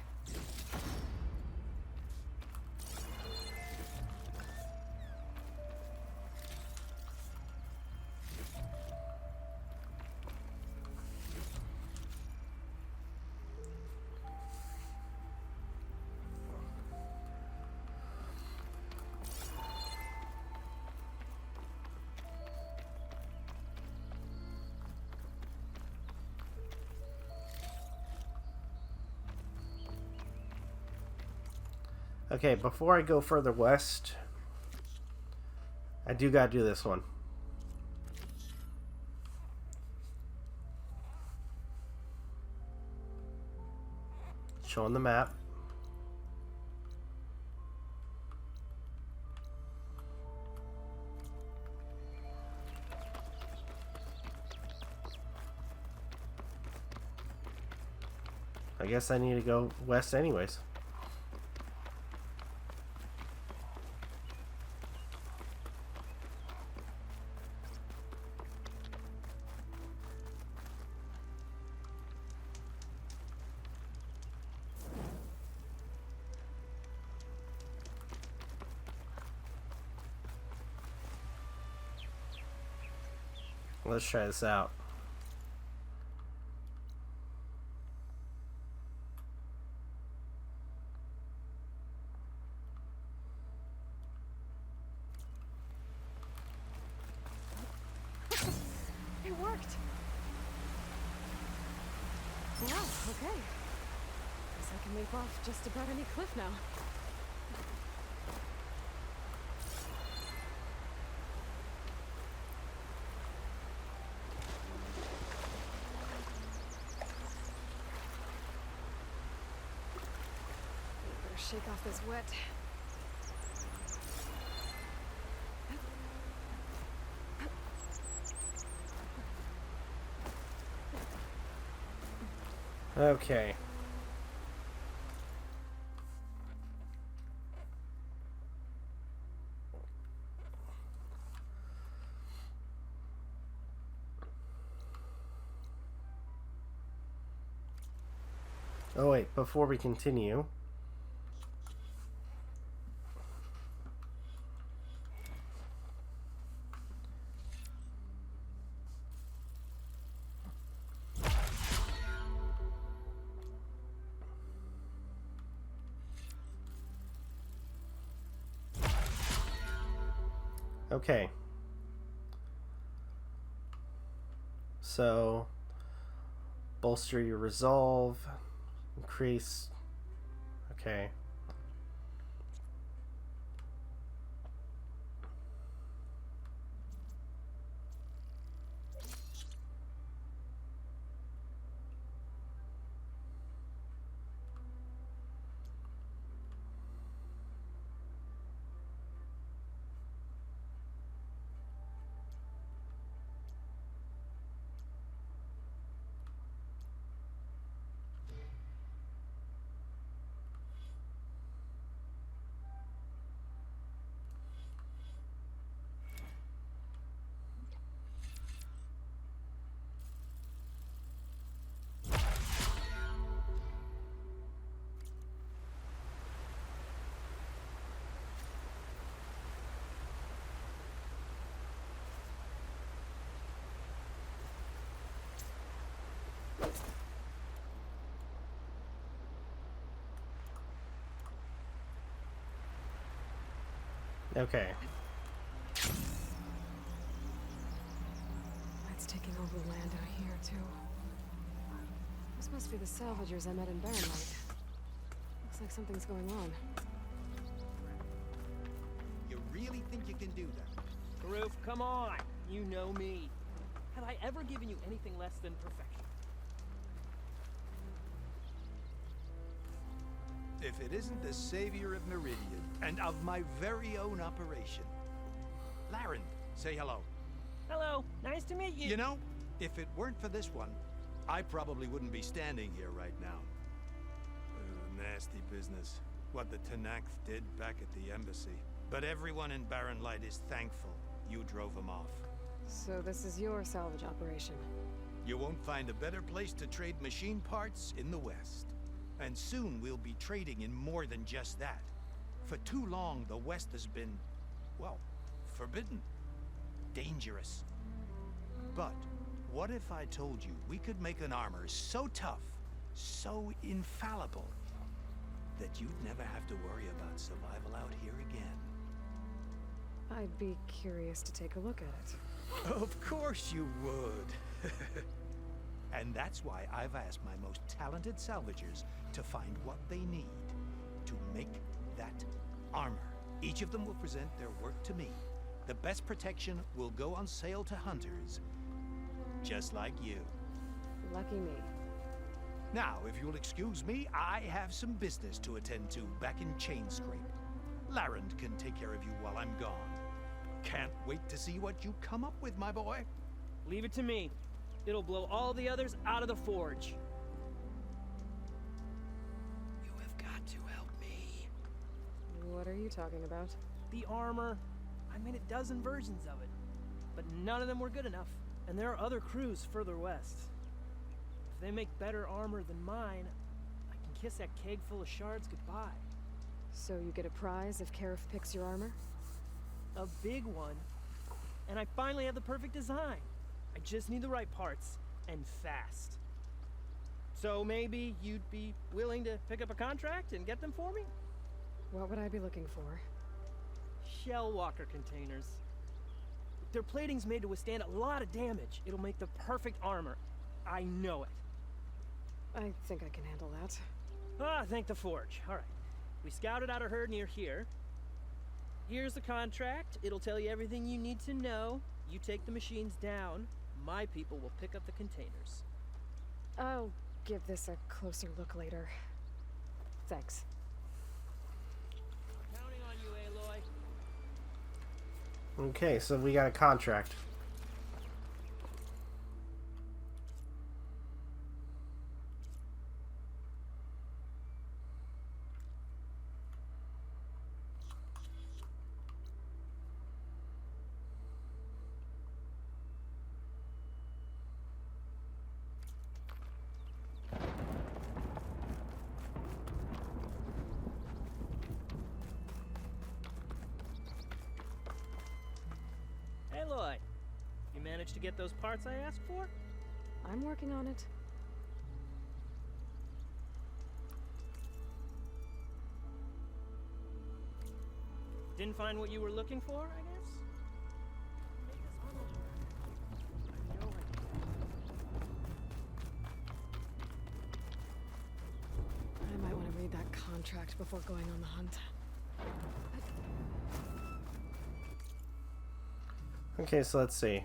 Okay, before I go further west, I do gotta do this one. Showing the map. I guess I need to go west anyways. Let's try this out.
It worked. Wow, okay. Guess I can leap off just about any cliff now. Shake off this wet.
Okay. Oh wait, before we continue, okay. So, bolster your resolve, increase. Okay. Okay.
That's taking over the land out here, too. This must be the salvagers I met in Barrenlight. Looks like something's going on.
You really think you can do that?
Karoof, come on! You know me. Have I ever given you anything less than perfection?
If it isn't the savior of Meridian, and of my very own operation. Laren, say hello.
Hello, nice to meet you.
You know, if it weren't for this one, I probably wouldn't be standing here right now. Nasty business, what the Tenakth did back at the embassy. But everyone in Barrenlight is thankful you drove them off.
So this is your salvage operation.
You won't find a better place to trade machine parts in the West. And soon we'll be trading in more than just that. For too long, the West has been, well, forbidden. Dangerous. But what if I told you we could make an armor so tough, so infallible, that you'd never have to worry about survival out here again?
I'd be curious to take a look at it.
Of course you would. And that's why I've asked my most talented salvagers to find what they need to make that armor. Each of them will present their work to me. The best protection will go on sale to hunters, just like you.
Lucky me.
Now, if you'll excuse me, I have some business to attend to back in Chainscrape. Larend can take care of you while I'm gone. Can't wait to see what you come up with, my boy.
Leave it to me. It'll blow all the others out of the forge.
You have got to help me.
What are you talking about?
The armor. I made a dozen versions of it, but none of them were good enough. And there are other crews further west. If they make better armor than mine, I can kiss that keg full of shards goodbye.
So you get a prize if Karif picks your armor?
A big one. And I finally have the perfect design. I just need the right parts, and fast. So maybe you'd be willing to pick up a contract and get them for me?
What would I be looking for?
Shell walker containers. Their plating's made to withstand a lot of damage. It'll make the perfect armor. I know it.
I think I can handle that.
Ah, thank the forge. All right. We scouted out a herd near here. Here's the contract. It'll tell you everything you need to know. You take the machines down. My people will pick up the containers.
I'll give this a closer look later. Thanks.
Counting on you, Aloy.
Okay, so we got a contract.
Aloy, you managed to get those parts I asked for?
I'm working on it.
Didn't find what you were looking for, I guess?
I might want to read that contract before going on the hunt.
Okay, so let's see.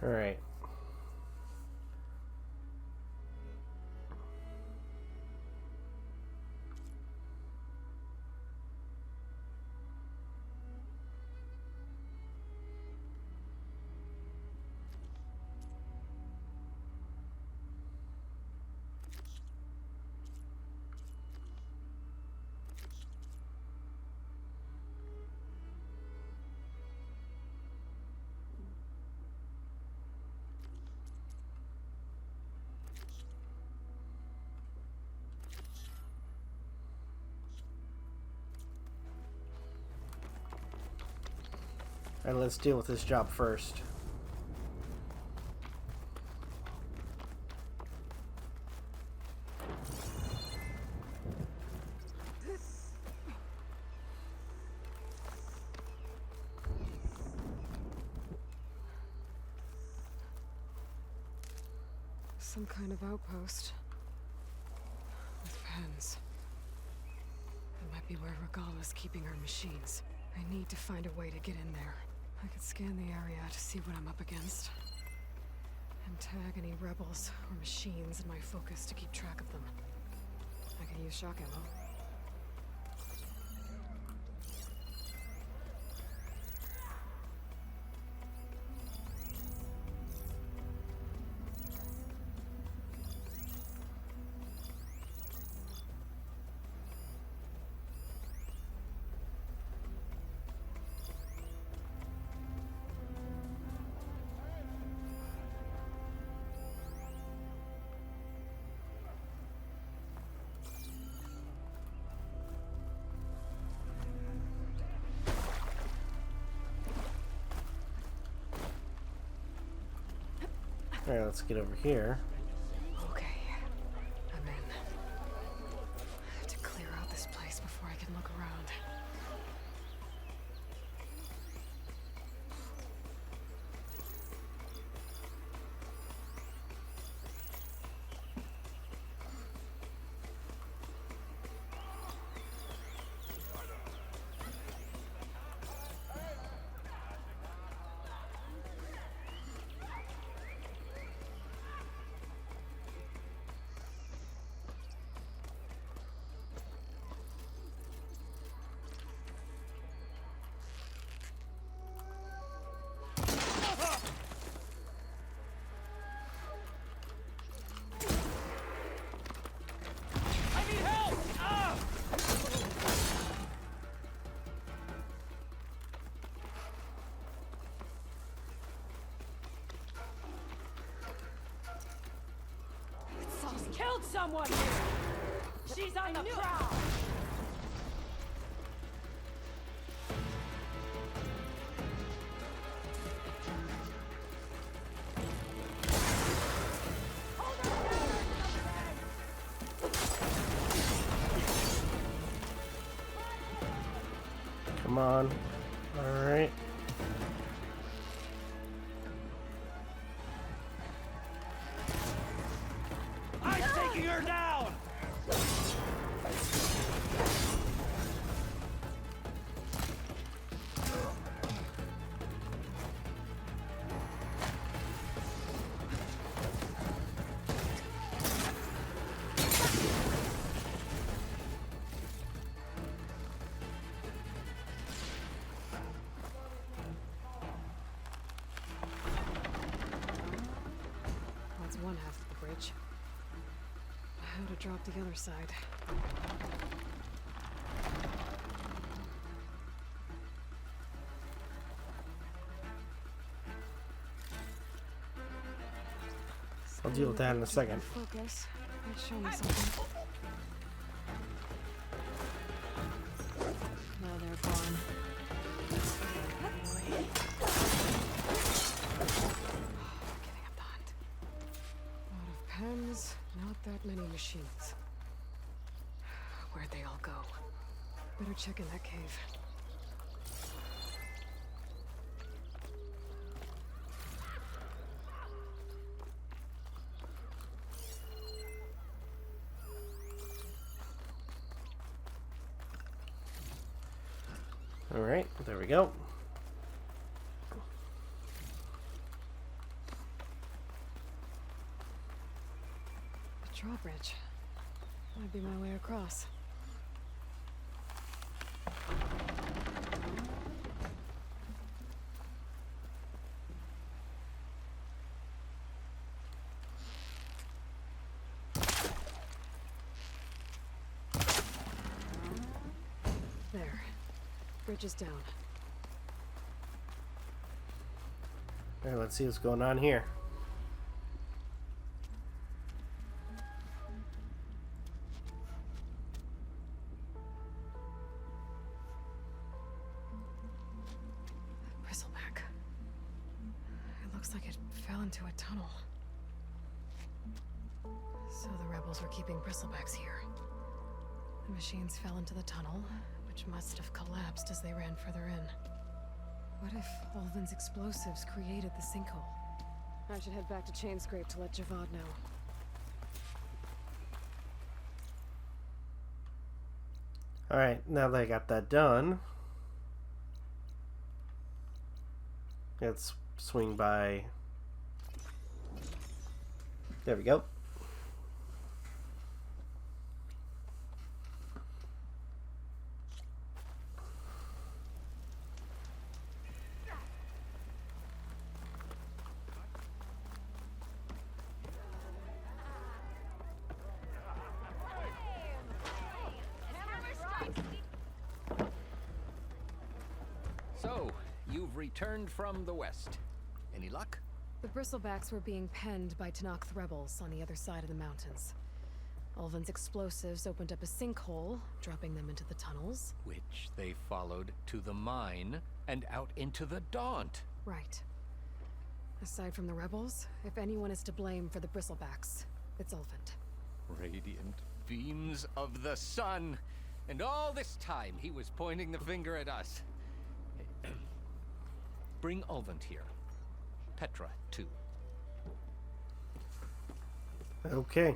All right. All right, let's deal with this job first.
Some kind of outpost. With pens. It might be where Regala's keeping her machines. I need to find a way to get in there. I could scan the area to see what I'm up against. And tag any rebels or machines in my focus to keep track of them. I can use shock ammo.
Alright, let's get over here.
Okay, I'm in. I have to clear out this place before I can look around.
Killed someone! She's on the prowl!
Come on. Alright.
Her down!
That's one half of the bridge. How to drop the other side.
I'll deal with that in a second.
Focus. Might show me something. Now they're gone. Getting up the hunt. A lot of pens, not that many machines. Where'd they all go? Better check in that cave.
Alright, there we go.
The drawbridge. Might be my way across. There. Bridge is down.
Alright, let's see what's going on here.
Bristleback. It looks like it fell into a tunnel. So the rebels were keeping bristlebacks here. The machines fell into the tunnel, which must have collapsed as they ran further in. What if Olvin's explosives created the sinkhole? I should head back to Chainscrape to let Javad know.
Alright, now that I got that done, let's swing by. There we go.
So, you've returned from the west. Any luck?
The bristlebacks were being penned by Tenakth rebels on the other side of the mountains. Ulvin's explosives opened up a sinkhole, dropping them into the tunnels.
Which they followed to the mine and out into the Daunt.
Right. Aside from the rebels, if anyone is to blame for the bristlebacks, it's Ulvin.
Radiant beams of the sun. And all this time he was pointing the finger at us. Bring Ulvin here. Petra, too.
Okay.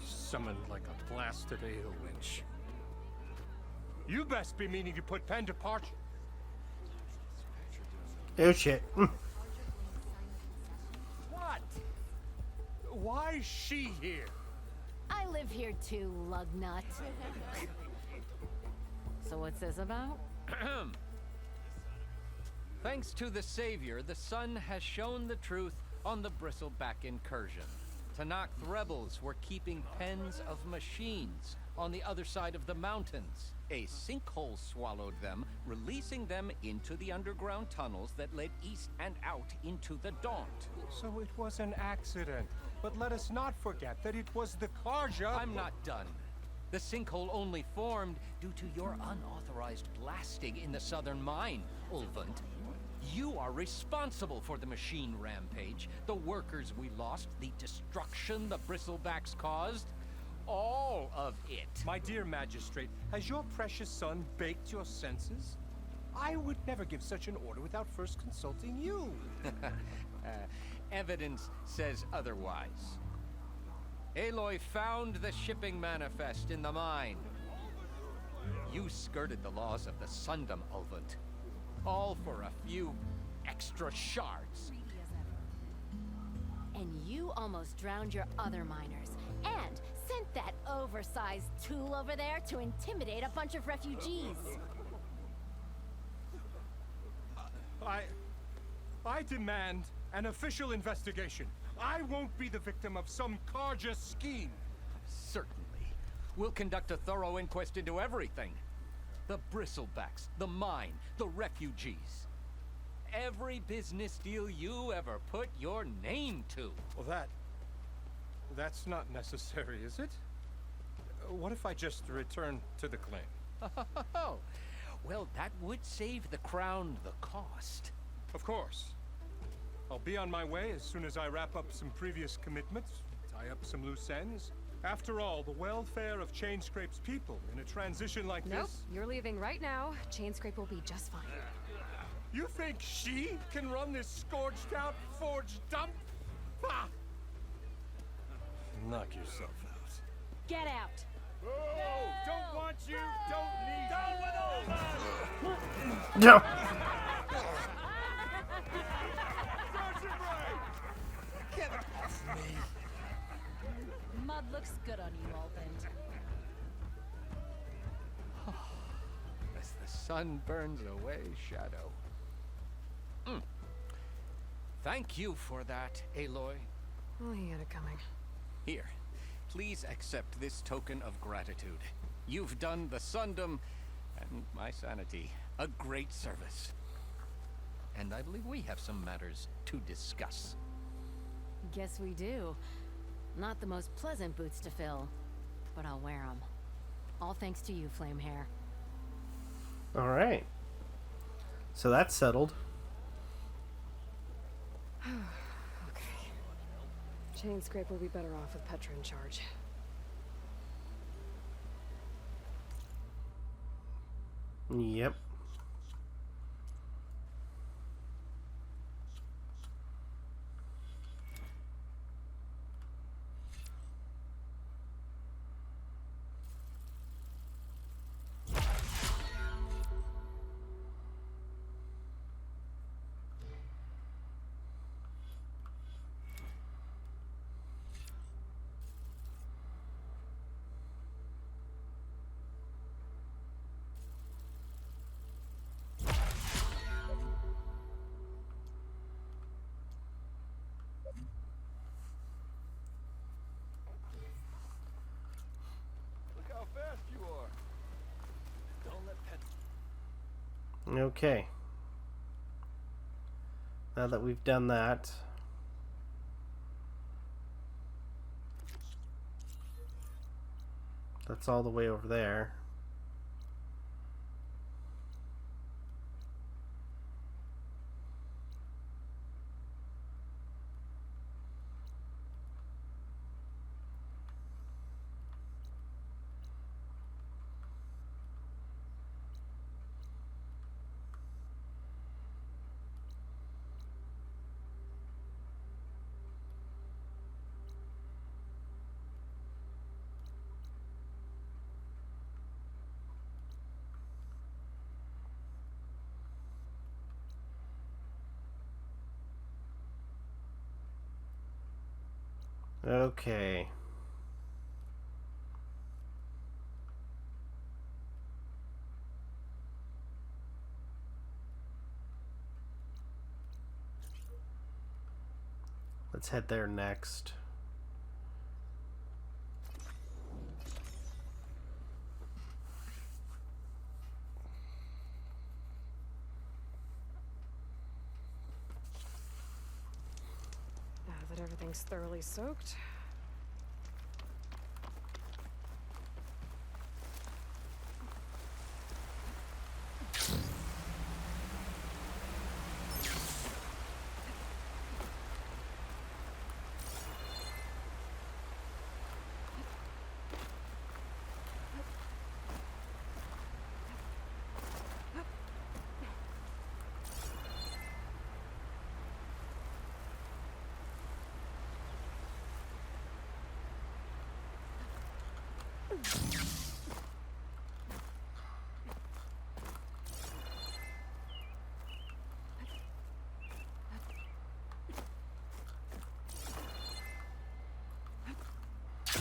Summoned like a blasted ale winch. You best be meaning to put pen to parchment.
Oh shit.
What? Why is she here?
I live here too, lugnut. So what's this about?
Thanks to the Savior, the sun has shown the truth on the bristleback incursion. Tenakth rebels were keeping pens of machines on the other side of the mountains. A sinkhole swallowed them, releasing them into the underground tunnels that led east and out into the Daunt.
So it was an accident. But let us not forget that it was the Karja.
I'm not done. The sinkhole only formed due to your unauthorized blasting in the southern mine, Ulvin. You are responsible for the machine rampage, the workers we lost, the destruction the bristlebacks caused. All of it.
My dear magistrate, has your precious son baked your senses? I would never give such an order without first consulting you.
Evidence says otherwise. Aloy found the shipping manifest in the mine. You skirted the laws of the Sundom, Ulvin. All for a few extra shards.
And you almost drowned your other miners. And sent that oversized tool over there to intimidate a bunch of refugees.
I demand an official investigation. I won't be the victim of some Karja scheme.
Certainly. We'll conduct a thorough inquest into everything. The bristlebacks, the mine, the refugees. Every business deal you ever put your name to.
Well, that's not necessary, is it? What if I just return to the claim?
Oh, well, that would save the crown the cost.
Of course. I'll be on my way as soon as I wrap up some previous commitments, tie up some loose ends. After all, the welfare of Chainscrape's people in a transition like
Nope,
this...
you're leaving right now. Chainscrape will be just fine.
You think she can run this scorched-out forged dump? Ha! Knock yourself out.
Get out.
Oh, don't want you, don't need you. Down with all
No.
Get off me.
Mud looks good on you, Ulvin.
As the sun burns away shadow. Thank you for that, Aloy.
Oh, he had it coming.
Here, please accept this token of gratitude. You've done the Sundom and my sanity a great service. And I believe we have some matters to discuss.
Guess we do. Not the most pleasant boots to fill, but I'll wear them. All thanks to you, Flamehair.
All right. So that's settled.
Okay. Chainscrape will be better off with Petra in charge.
Yep.
Look how fast you are.
Don't let pet.
Okay. Now that we've done that, that's all the way over there. Okay. Let's head there next.
Now that everything's thoroughly soaked,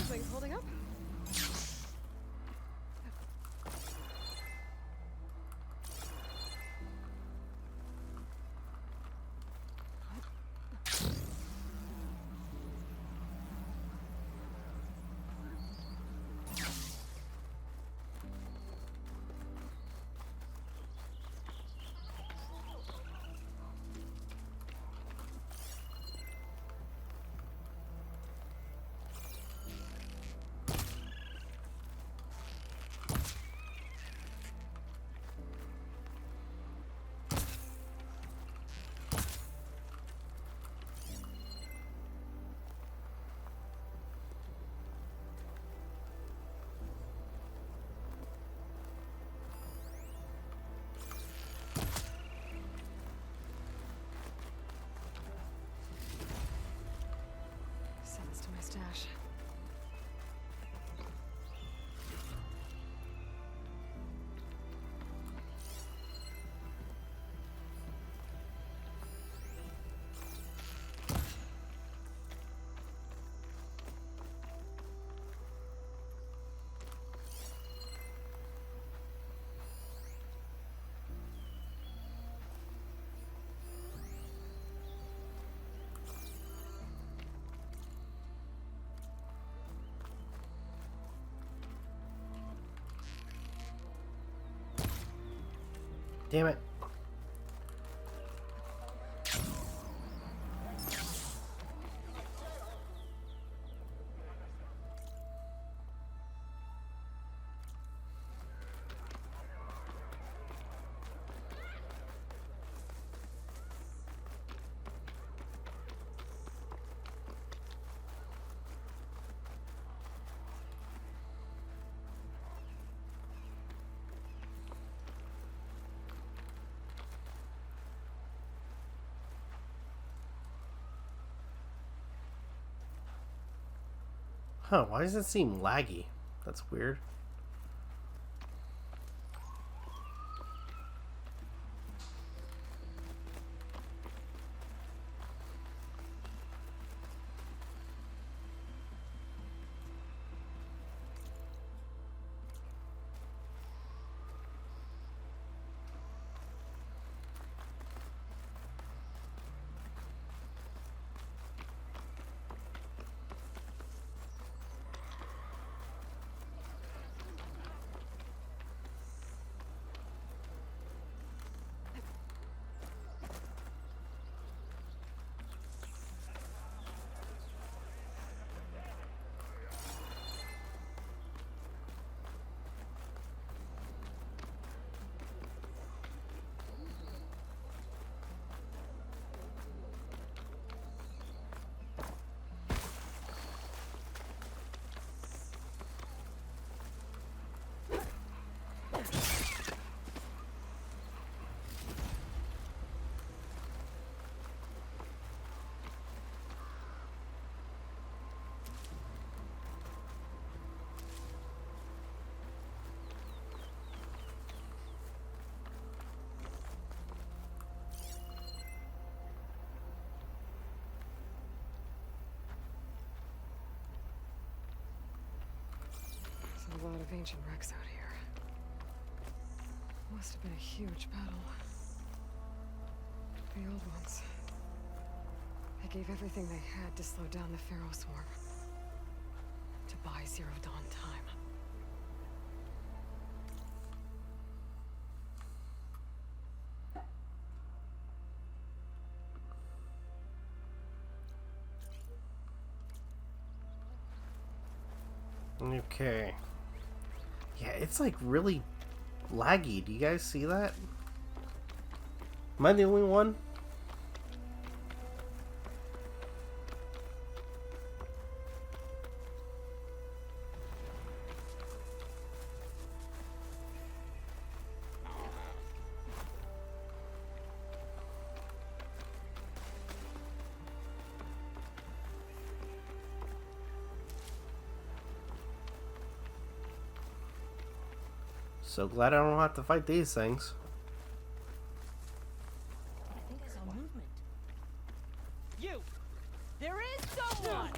things holding up? Sounds to my stash.
Damn it. Huh, why does it seem laggy? That's weird.
There's a lot of ancient wrecks out here. Must have been a huge battle. The old ones. They gave everything they had to slow down the Pharaoh swarm. To buy Zero Dawn time.
Okay. Yeah, it's like really laggy. Do you guys see that? Am I the only one? So glad I don't have to fight these things.
I think I saw movement. You! There is someone!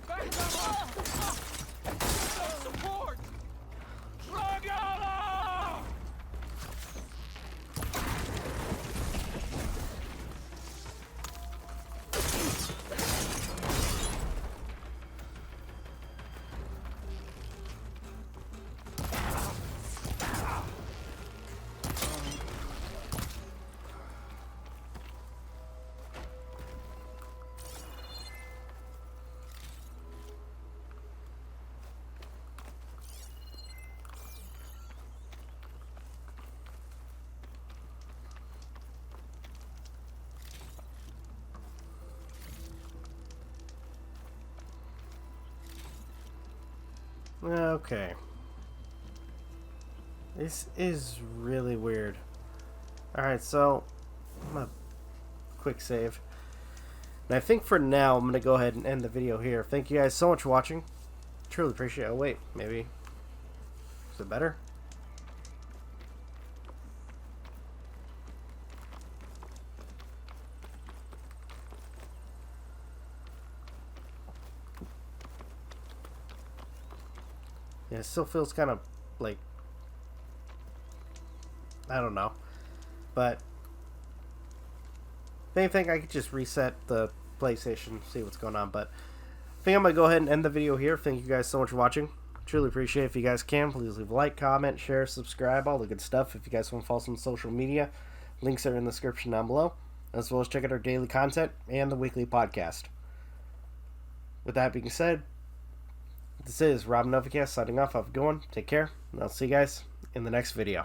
Back them up! Support! Dragala!
Okay. This is really weird. Alright, so I'm gonna quick save. And I think for now I'm gonna go ahead and end the video here. Thank you guys so much for watching. Truly appreciate it. Oh wait, maybe. Is it better? Yeah, it still feels kind of like, I don't know, but if anything, I could just reset the PlayStation, see what's going on. But I think I'm gonna go ahead and end the video here. Thank you guys so much for watching. Truly appreciate it. If you guys can, please leave a like, comment, share, subscribe, all the good stuff. If you guys want to follow us on social media, links are in the description down below, as well as check out our daily content and the weekly podcast. With that being said, this is Rob Novakast signing off. Have a good one. Take care. And I'll see you guys in the next video.